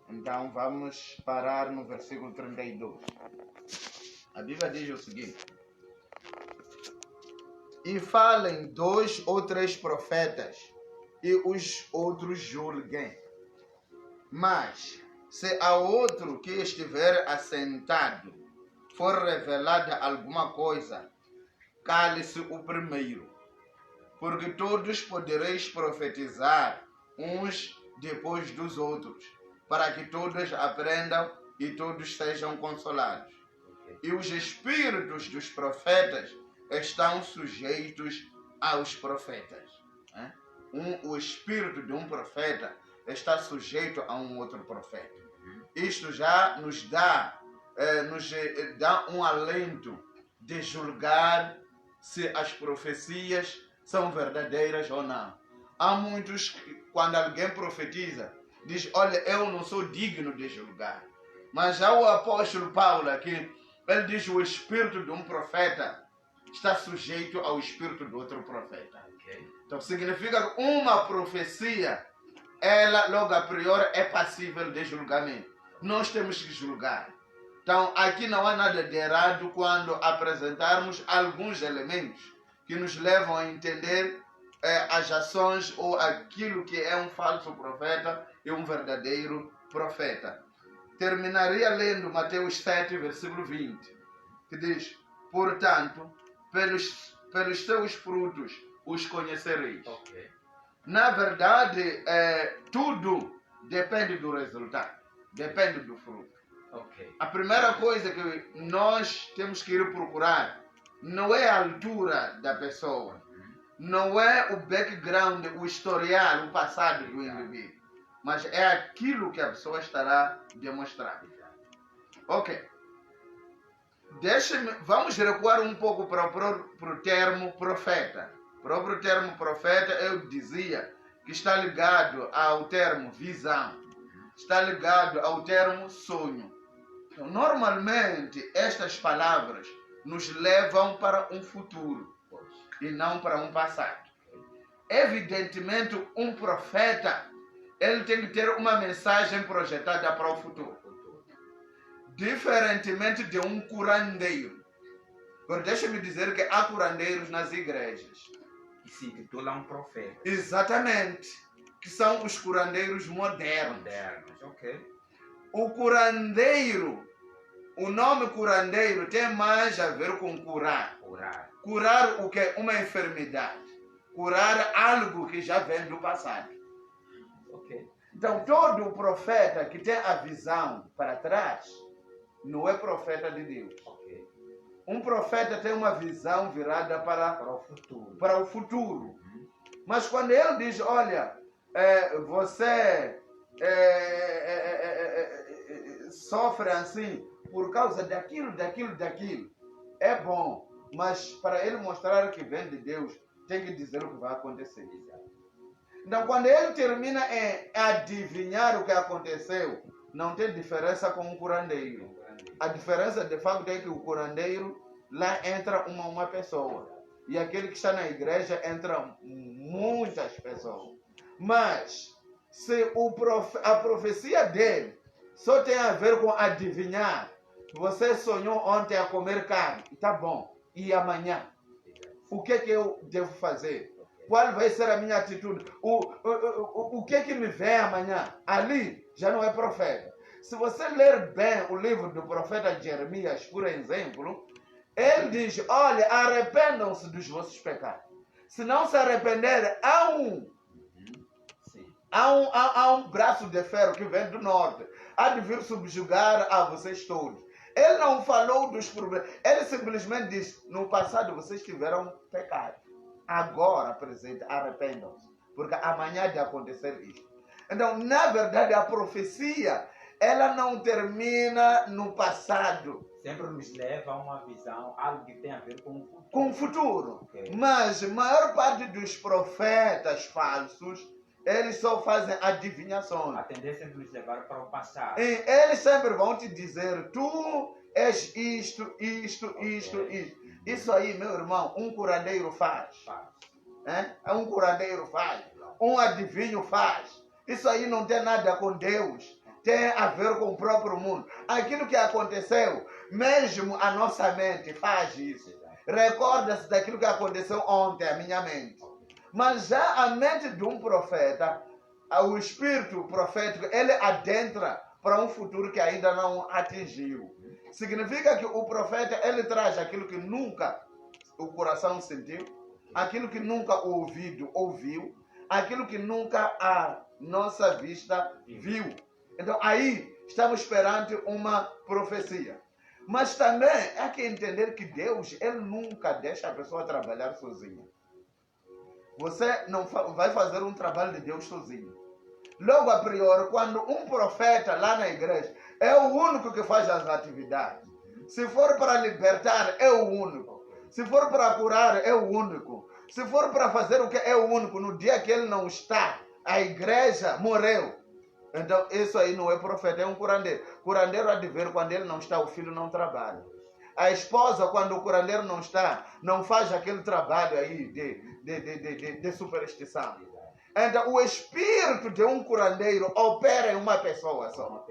Então vamos parar no versículo 32. A Bíblia diz o seguinte: e falem 2 ou 3 profetas, e os outros julguem. Mas, se a outro que estiver assentado for revelada alguma coisa, cale-se o primeiro, porque todos podereis profetizar uns depois dos outros, para que todos aprendam e todos sejam consolados. E os espíritos dos profetas estão sujeitos aos profetas. O espírito de um profeta está sujeito a um outro profeta. Isto já nos dá um alento de julgar se as profecias são verdadeiras ou não. Há muitos que, quando alguém profetiza, diz: olha, eu não sou digno de julgar. Mas já o apóstolo Paulo aqui, ele diz: o espírito de um profeta está sujeito ao espírito do outro profeta. Então significa que uma profecia, ela logo a priori é passível de julgamento. Nós temos que julgar. Então aqui não há nada de errado quando apresentarmos alguns elementos que nos levam a entender as ações ou aquilo que é um falso profeta e um verdadeiro profeta. Terminaria lendo Mateus 7, versículo 20, que diz: portanto, pelos seus frutos os conhecereis. Na verdade, tudo depende do resultado, depende do fruto. A primeira coisa que nós temos que ir procurar não é a altura da pessoa, não é o background, o historial, o passado do indivíduo, mas é aquilo que a pessoa estará demonstrando. Vamos recuar um pouco para o termo profeta. O próprio termo profeta, eu dizia que está ligado ao termo visão, está ligado ao termo sonho. Então, normalmente, estas palavras nos levam para um futuro e não para um passado. Evidentemente, um profeta, ele tem que ter uma mensagem projetada para o futuro. Diferentemente de um curandeiro. Agora, deixa-me dizer que há curandeiros nas igrejas. Que se intitulam profetas. Exatamente. Que são os curandeiros modernos. O curandeiro, o nome curandeiro tem mais a ver com curar. Curar o que? Uma enfermidade. Curar algo que já vem do passado. Então, todo profeta que tem a visão para trás não é profeta de Deus. Um profeta tem uma visão virada para o futuro. Mas quando ele diz: olha, você sofre assim por causa daquilo, é bom. Mas para ele mostrar que vem de Deus, tem que dizer o que vai acontecer. Então, quando ele termina em adivinhar o que aconteceu, não tem diferença com o curandeiro. A diferença, de fato, é que o curandeiro, lá entra uma pessoa. E aquele que está na igreja, entra muitas pessoas. Mas, se a profecia dele só tem a ver com adivinhar, você sonhou ontem a comer carne, tá bom. E amanhã? O que eu devo fazer? Qual vai ser a minha atitude? O que me vem amanhã? Ali já não é profeta. Se você ler bem o livro do profeta Jeremias, por exemplo, ele diz: olha, arrependam-se dos vossos pecados. Se não se arrepender, há um braço de ferro que vem do norte. Há de vir subjugar a vocês todos. Ele não falou dos problemas. Ele simplesmente disse: no passado vocês tiveram pecado. Agora, presente, arrependam-se. Porque amanhã há de acontecer isso. Então, na verdade, a profecia, ela não termina no passado. Sempre nos leva a uma visão, algo que tem a ver com o futuro. Com o futuro. Mas a maior parte dos profetas falsos, eles só fazem adivinhações. A tendência é nos levar para o passado. E eles sempre vão te dizer: tu és isto. Isso aí, meu irmão, um curandeiro faz. Um curandeiro faz, um adivinho faz. Isso aí não tem nada com Deus. Tem a ver com o próprio mundo. Aquilo que aconteceu, mesmo a nossa mente faz isso. Recorda-se daquilo que aconteceu ontem, a minha mente. Mas já a mente de um profeta, o espírito profético, ele adentra para um futuro que ainda não atingiu. Significa que o profeta, ele traz aquilo que nunca o coração sentiu, aquilo que nunca o ouvido ouviu, aquilo que nunca a nossa vista viu. Então aí estamos perante uma profecia. Mas também é que entender que Deus, ele nunca deixa a pessoa trabalhar sozinha. Você não vai fazer um trabalho de Deus sozinho. Logo a priori, quando um profeta lá na igreja é o único que faz as atividades. Se for para libertar, é o único. Se for para curar, é o único. Se for para fazer o que é o único, no dia que ele não está, a igreja morreu. Então, isso aí não é profeta, é um curandeiro. Curandeiro há de ver quando ele não está, o filho não trabalha. A esposa, quando o curandeiro não está, não faz aquele trabalho aí de superstição. Então, o espírito de um curandeiro opera em uma pessoa só.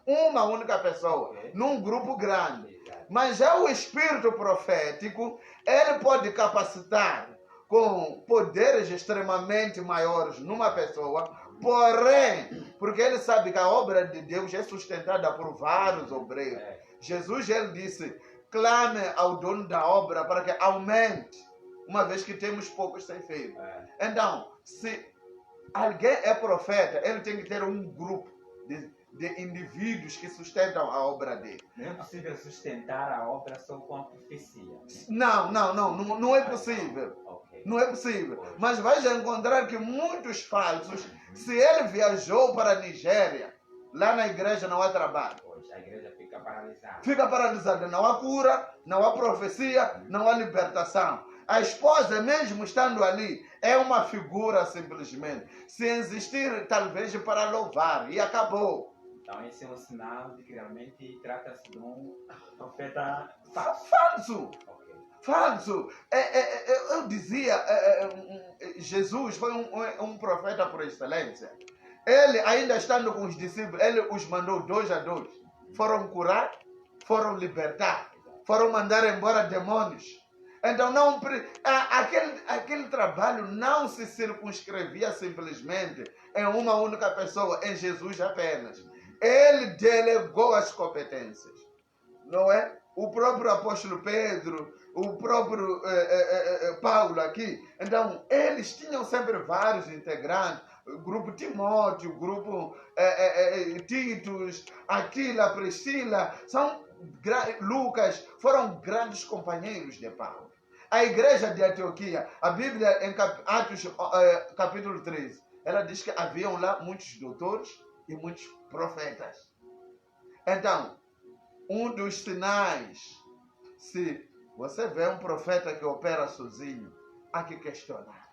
Uma única pessoa, num grupo grande. Mas já o espírito profético, ele pode capacitar com poderes extremamente maiores numa pessoa, porém, porque ele sabe que a obra de Deus é sustentada por vários obreiros. Jesus, ele disse, clame ao dono da obra para que aumente, uma vez que temos poucos ceifeiros. Então, se alguém é profeta, ele tem que ter um grupo de indivíduos que sustentam a obra dele. Não é possível sustentar a obra só com a profecia. Né? Não é possível. Okay. Não é possível. Mas vais encontrar que muitos falsos, se ele viajou para a Nigéria, lá na igreja não há trabalho. Pois, a igreja fica paralisada. Fica paralisada. Não há cura, não há profecia, não há libertação. A esposa, mesmo estando ali, é uma figura simplesmente. Se existir, talvez para louvar. E acabou. Então esse é um sinal de que realmente trata-se de um profeta falso. Okay. Falso. Eu dizia, Jesus foi um profeta por excelência. Ele, ainda estando com os discípulos, ele os mandou 2 a 2. Foram curar, foram libertar, foram mandar embora demônios. Então, aquele trabalho não se circunscrevia simplesmente em uma única pessoa, em Jesus apenas. Ele delegou as competências, não é? O próprio apóstolo Pedro, o próprio Paulo aqui. Então, eles tinham sempre vários integrantes. O grupo Timóteo, o grupo Titus, Aquila, Priscila, Lucas, foram grandes companheiros de Paulo. A igreja de Antioquia, a Bíblia em Atos capítulo 13, ela diz que haviam lá muitos doutores e muitos profetas. Então, um dos sinais, se você vê um profeta que opera sozinho, há que questionar.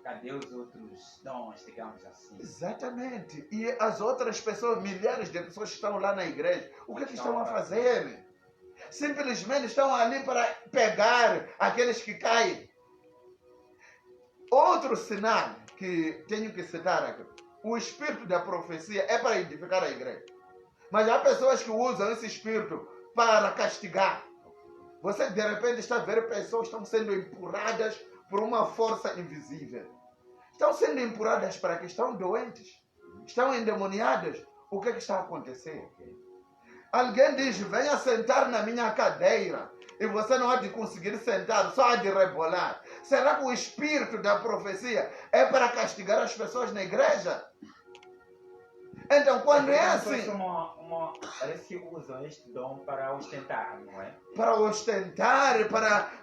Cadê os outros dons, digamos assim? Exatamente. E as outras pessoas, milhares de pessoas que estão lá na igreja, o que estão a fazer? Simplesmente estão ali para pegar aqueles que caem. Outro sinal que tenho que citar aqui. O espírito da profecia é para edificar a igreja. Mas há pessoas que usam esse espírito para castigar. Você de repente está vendo pessoas que estão sendo empurradas por uma força invisível. Estão sendo empurradas para que estão doentes. Estão endemoniadas. O que está acontecendo? Alguém diz, venha sentar na minha cadeira. E você não há de conseguir sentar, só há de rebolar. Será que o espírito da profecia é para castigar as pessoas na igreja? Então, quando é assim... Parece que usam este dom para ostentar, não é? Para ostentar,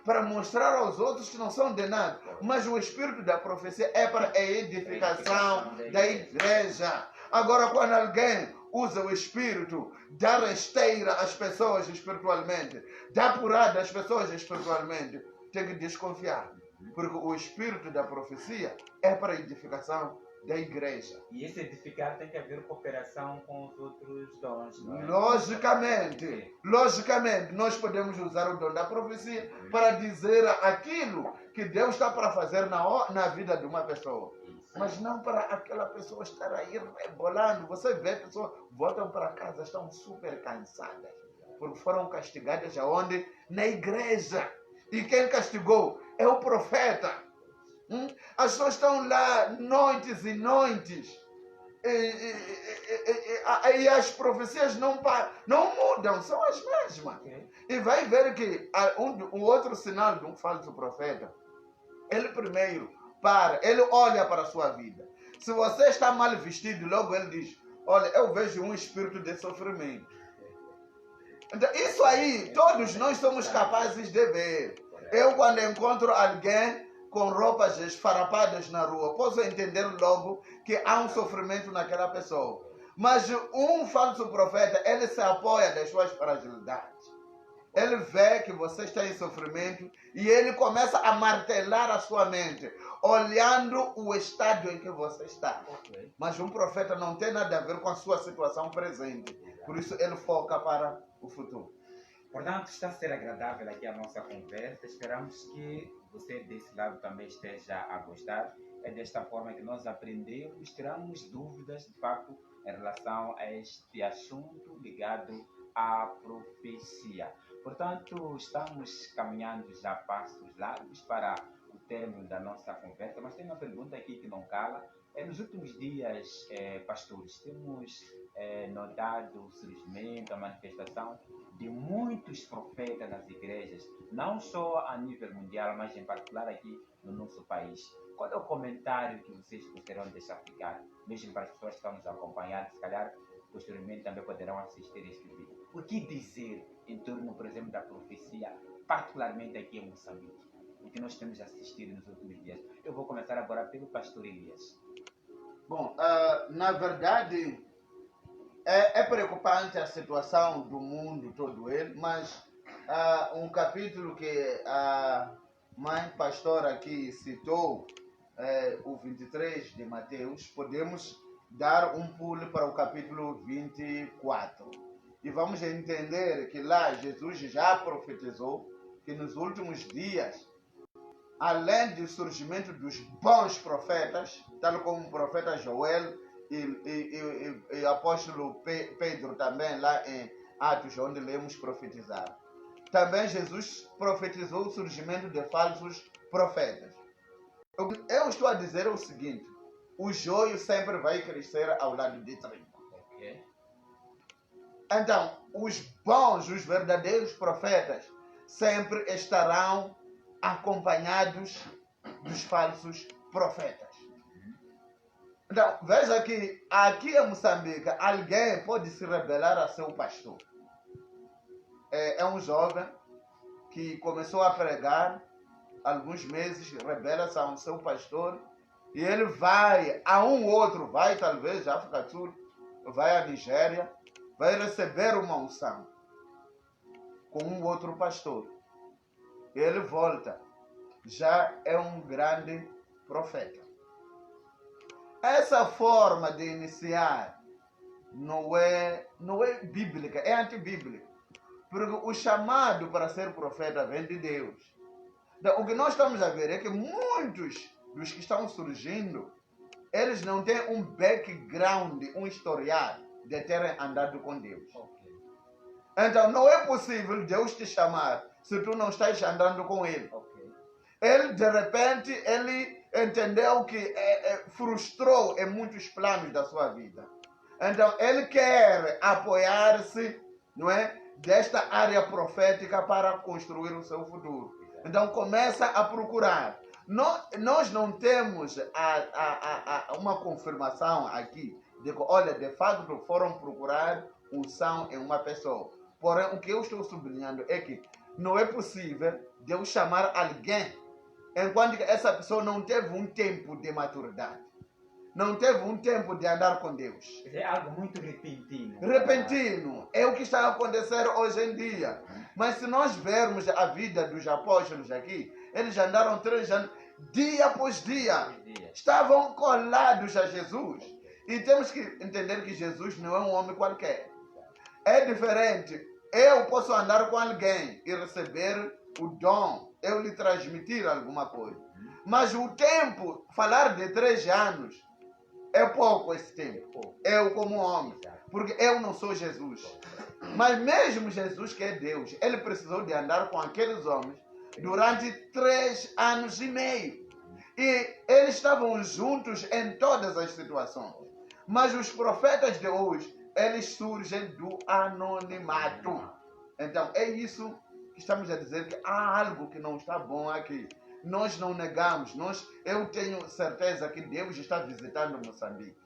para mostrar aos outros que não são de nada. Mas o espírito da profecia é para a edificação da igreja. Agora, quando alguém usa o espírito, dá rasteira às pessoas espiritualmente, dá apurada às pessoas espiritualmente, tem que desconfiar. Porque o espírito da profecia é para a edificação da igreja. E esse edificar tem que haver cooperação com os outros dons, não é? Logicamente, nós podemos usar o dom da profecia para dizer aquilo que Deus está para fazer na vida de uma pessoa. Mas não para aquela pessoa estar aí rebolando. Você vê pessoas voltam para casa, estão super cansadas, porque foram castigadas aonde? Na igreja. E quem castigou é o profeta. As pessoas estão lá noites e noites. E as profecias não mudam, são as mesmas. E vai ver que um outro sinal de um falso profeta, ele primeiro ele olha para a sua vida. Se você está mal vestido, logo ele diz, olha, eu vejo um espírito de sofrimento. Então, isso aí, todos nós somos capazes de ver. Eu, quando encontro alguém com roupas esfarapadas na rua, posso entender logo que há um sofrimento naquela pessoa. Mas um falso profeta, ele se apoia das suas fragilidades. Ele vê que você está em sofrimento e ele começa a martelar a sua mente, olhando o estado em que você está. Mas um profeta não tem nada a ver com a sua situação presente. Por isso ele foca para o futuro. Portanto, está a ser agradável aqui a nossa conversa. Esperamos que você desse lado também esteja a gostar. É desta forma que nós aprendemos, tiramos dúvidas, de fato, em relação a este assunto ligado à profecia. Portanto, estamos caminhando já a passos largos para o término da nossa conversa, mas tem uma pergunta aqui que não cala. Nos últimos dias, pastores, temos notado o surgimento, a manifestação de muitos profetas nas igrejas, não só a nível mundial, mas em particular aqui no nosso país. Qual é o comentário que vocês gostariam de deixar ficar, mesmo para as pessoas que estão nos acompanhando, se calhar posteriormente também poderão assistir este vídeo? O que dizer em torno, por exemplo, da profecia, particularmente aqui em Moçambique, o que nós temos assistido nos últimos dias? Eu vou começar agora pelo pastor Elias. Bom, na verdade, é preocupante a situação do mundo todo ele, mas um capítulo que a mãe pastora aqui citou, o 23 de Mateus, podemos dar um pulo para o capítulo 24. E vamos entender que lá Jesus já profetizou que nos últimos dias, além do surgimento dos bons profetas, tal como o profeta Joel e o apóstolo Pedro também lá em Atos, onde lemos profetizar, também Jesus profetizou o surgimento de falsos profetas. Eu estou a dizer o seguinte: o joio sempre vai crescer ao lado de trigo. Então, os bons, os verdadeiros profetas sempre estarão acompanhados dos falsos profetas. Então, veja que aqui em Moçambique, alguém pode se rebelar a seu pastor. É um jovem que começou a pregar, alguns meses, rebela-se ao seu pastor, e ele vai a um outro, vai talvez à África do Sul, vai à Nigéria, vai receber uma unção com um outro pastor. Ele volta, já é um grande profeta. Essa forma de iniciar não é bíblica, é antibíblica. Porque o chamado para ser profeta vem de Deus. Então, o que nós estamos a ver é que muitos dos que estão surgindo, eles não têm um background, um historial de terem andado com Deus. Então, não é possível Deus te chamar se tu não estás andando com Ele. Ele, de repente, ele entendeu que frustrou em muitos planos da sua vida. Então, ele quer apoiar-se, não é, desta área profética para construir o seu futuro. Então, começa a procurar. Nós não temos uma confirmação aqui de que, olha, de fato foram procurar unção em uma pessoa. Porém, o que eu estou sublinhando é que não é possível Deus chamar alguém enquanto que essa pessoa não teve um tempo de maturidade, não teve um tempo de andar com Deus. É algo muito repentino. Repentino. É o que está a acontecer hoje em dia. Mas se nós vermos a vida dos apóstolos aqui, eles andaram 3 anos dia após dia, Os dias. estavam colados a Jesus. E temos que entender que Jesus não é um homem qualquer. É diferente. Eu posso andar com alguém e receber o dom, eu lhe transmitir alguma coisa. Mas o tempo, falar de 3 anos, é pouco esse tempo. Eu como homem. Porque eu não sou Jesus. Mas mesmo Jesus, que é Deus, ele precisou de andar com aqueles homens durante 3 anos e meio. E eles estavam juntos em todas as situações. Mas os profetas de hoje, eles surgem do anonimato. Então, é isso que estamos a dizer, que há algo que não está bom aqui. Nós não negamos. Eu tenho certeza que Deus está visitando Moçambique.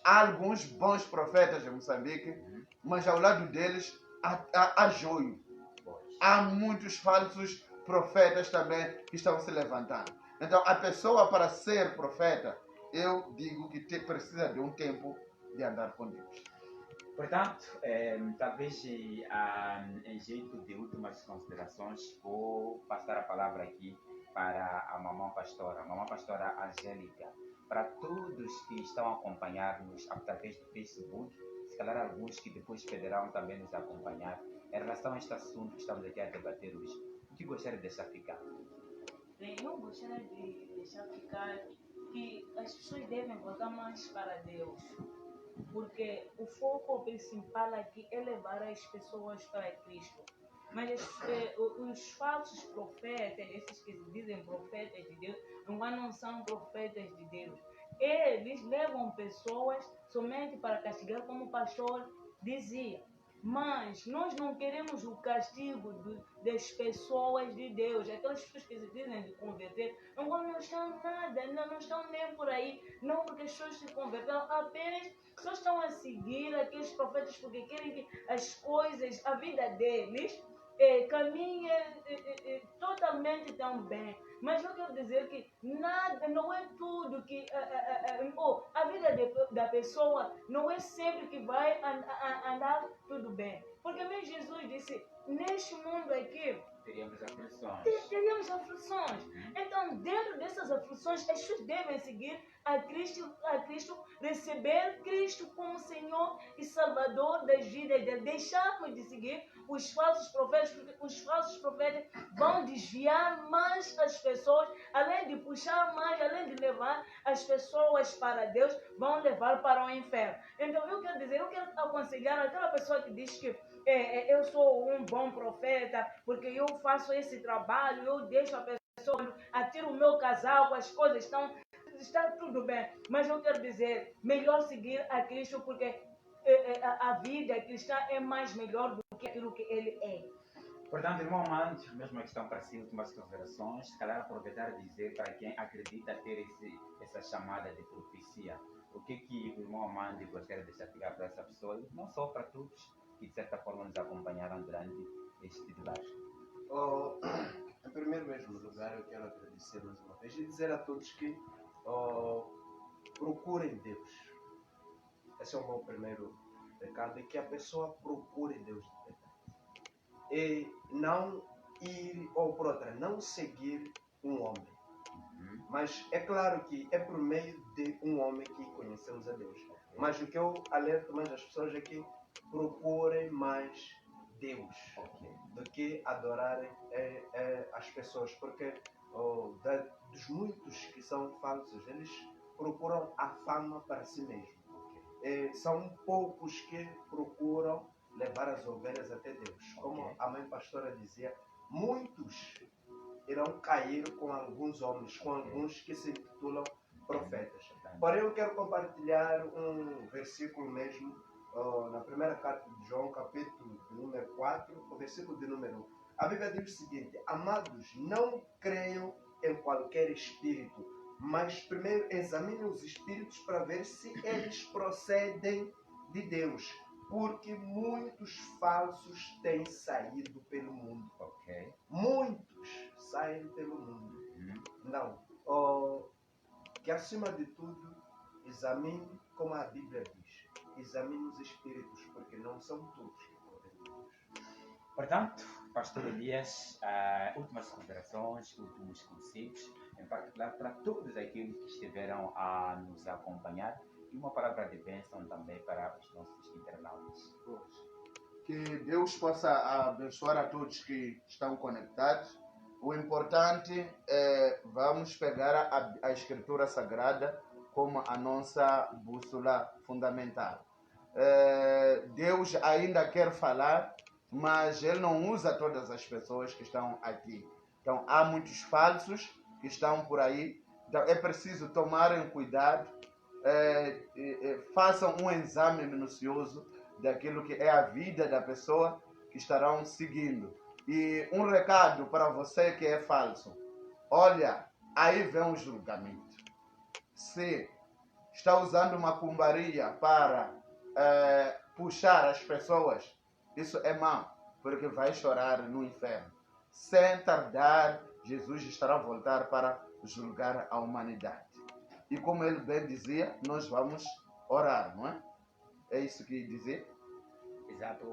Há alguns bons profetas em Moçambique, mas ao lado deles há joio. Há muitos falsos profetas também que estão se levantando. Então, a pessoa, para ser profeta, eu digo que precisa de um tempo de andar com Deus. Portanto, talvez em jeito de últimas considerações, vou passar a palavra aqui para a mamãe pastora Angélica. Para todos que estão a acompanhar-nos através do Facebook, se calhar alguns que depois poderão também nos acompanhar, em relação a este assunto que estamos aqui a debater hoje, o que gostaria de deixar ficar? Bem, eu gostaria de deixar ficar que as pessoas devem voltar mais para Deus. Porque o foco principal aqui é levar as pessoas para Cristo. Mas os falsos profetas, esses que se dizem profetas de Deus, não são profetas de Deus. Eles levam pessoas somente para castigar, como o pastor dizia. Mas nós não queremos o castigo das pessoas de Deus. Aquelas pessoas que se dizem de converter, não estão nada, não estão nem por aí. Não porque as pessoas se converteram, apenas só estão a seguir aqueles profetas porque querem que as coisas, a vida deles, caminhe totalmente tão bem. Mas eu quero dizer que nada, não é tudo que a vida da pessoa não é sempre que vai andar tudo bem. Porque mesmo Jesus disse, neste mundo aqui, teríamos aflições. Então, dentro dessas aflições, as pessoas devem seguir a Cristo, receber Cristo como Senhor e Salvador das vidas deles. Deixarmos de seguir os falsos profetas, porque os falsos profetas vão desviar mais as pessoas, além de puxar mais, além de levar as pessoas para Deus, vão levar para o inferno. Então, eu quero aconselhar aquela pessoa que diz que eu sou um bom profeta, porque eu faço esse trabalho, eu deixo a pessoa, atiro o meu casaco, as coisas está tudo bem. Mas eu quero dizer, melhor seguir a Cristo, porque a vida cristã é mais melhor do que aquilo que ele é. Portanto, irmão Amante, mesma questão para si, últimas considerações, se calhar aproveitar e dizer para quem acredita ter essa chamada de profecia, o que o irmão Amante gostaria de deixar ficar para essa pessoa, e não só para todos que de certa forma nos acompanharam durante este debate. Em primeiro mesmo lugar, eu quero agradecer mais uma vez e dizer a todos que procurem Deus. Esse é o meu primeiro recado, é que a pessoa procure Deus de verdade. E não ir, ou por outra, não seguir um homem. Mas é claro que é por meio de um homem que conhecemos a Deus. Mas o que eu alerto mais as pessoas é que procurem mais Deus do que adorarem as pessoas. Porque dos muitos que são falsos, eles procuram a fama para si mesmos. São poucos que procuram levar as ovelhas até Deus. Como a mãe pastora dizia, muitos irão cair com alguns homens, com alguns que se intitulam profetas. Porém, eu quero compartilhar um versículo mesmo, na primeira carta de João, capítulo de número 4, o versículo de número 1. A Bíblia diz o seguinte: amados, não creiam em qualquer espírito, mas primeiro examinem os espíritos para ver se eles procedem de Deus, porque muitos falsos têm saído pelo mundo. Muitos saem pelo mundo. Não. Que acima de tudo, examine como a Bíblia diz. Examine os espíritos, porque não são todos que podem de Deus. Portanto, Pastor Elias, últimas considerações, últimos conselhos, em particular para todos aqueles que estiveram a nos acompanhar e uma palavra de bênção também para os nossos internautas. Que Deus possa abençoar a todos que estão conectados. O importante é vamos pegar a Escritura Sagrada como a nossa bússola fundamental. Deus ainda quer falar, mas Ele não usa todas as pessoas que estão aqui. Então, há muitos falsos que estão por aí. Então, é preciso tomarem cuidado, façam um exame minucioso daquilo que é a vida da pessoa que estarão seguindo. E um recado para você que é falso. Olha, aí vem o julgamento. Se está usando uma cumbaria para puxar as pessoas, isso é mau, porque vai chorar no inferno. Sem tardar, Jesus estará a voltar para julgar a humanidade. E como ele bem dizia, nós vamos orar, não é? É isso que dizia? Exato.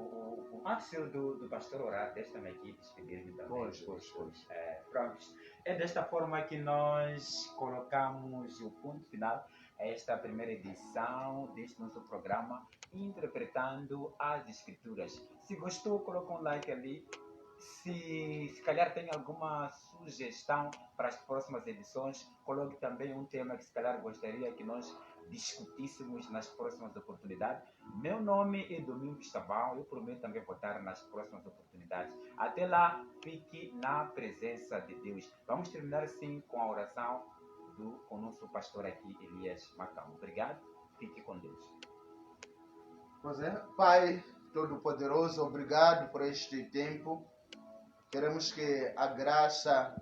Antes do pastor orar, deixa-me aqui despedir-me também. Pois. Pronto. É desta forma que nós colocamos o ponto final a esta primeira edição deste nosso programa, interpretando as Escrituras. Se gostou, coloca um like ali. Se calhar tem alguma sugestão para as próximas edições, coloque também um tema que se calhar gostaria que nós discutíssemos nas próximas oportunidades. Meu nome é Domingos Sabão, eu prometo também votar nas próximas oportunidades. Até lá, fique na presença de Deus. Vamos terminar sim com a oração com o nosso pastor aqui, Elias Macão. Obrigado, fique com Deus. Pois é, Pai Todo-Poderoso, obrigado por este tempo. Queremos que a graça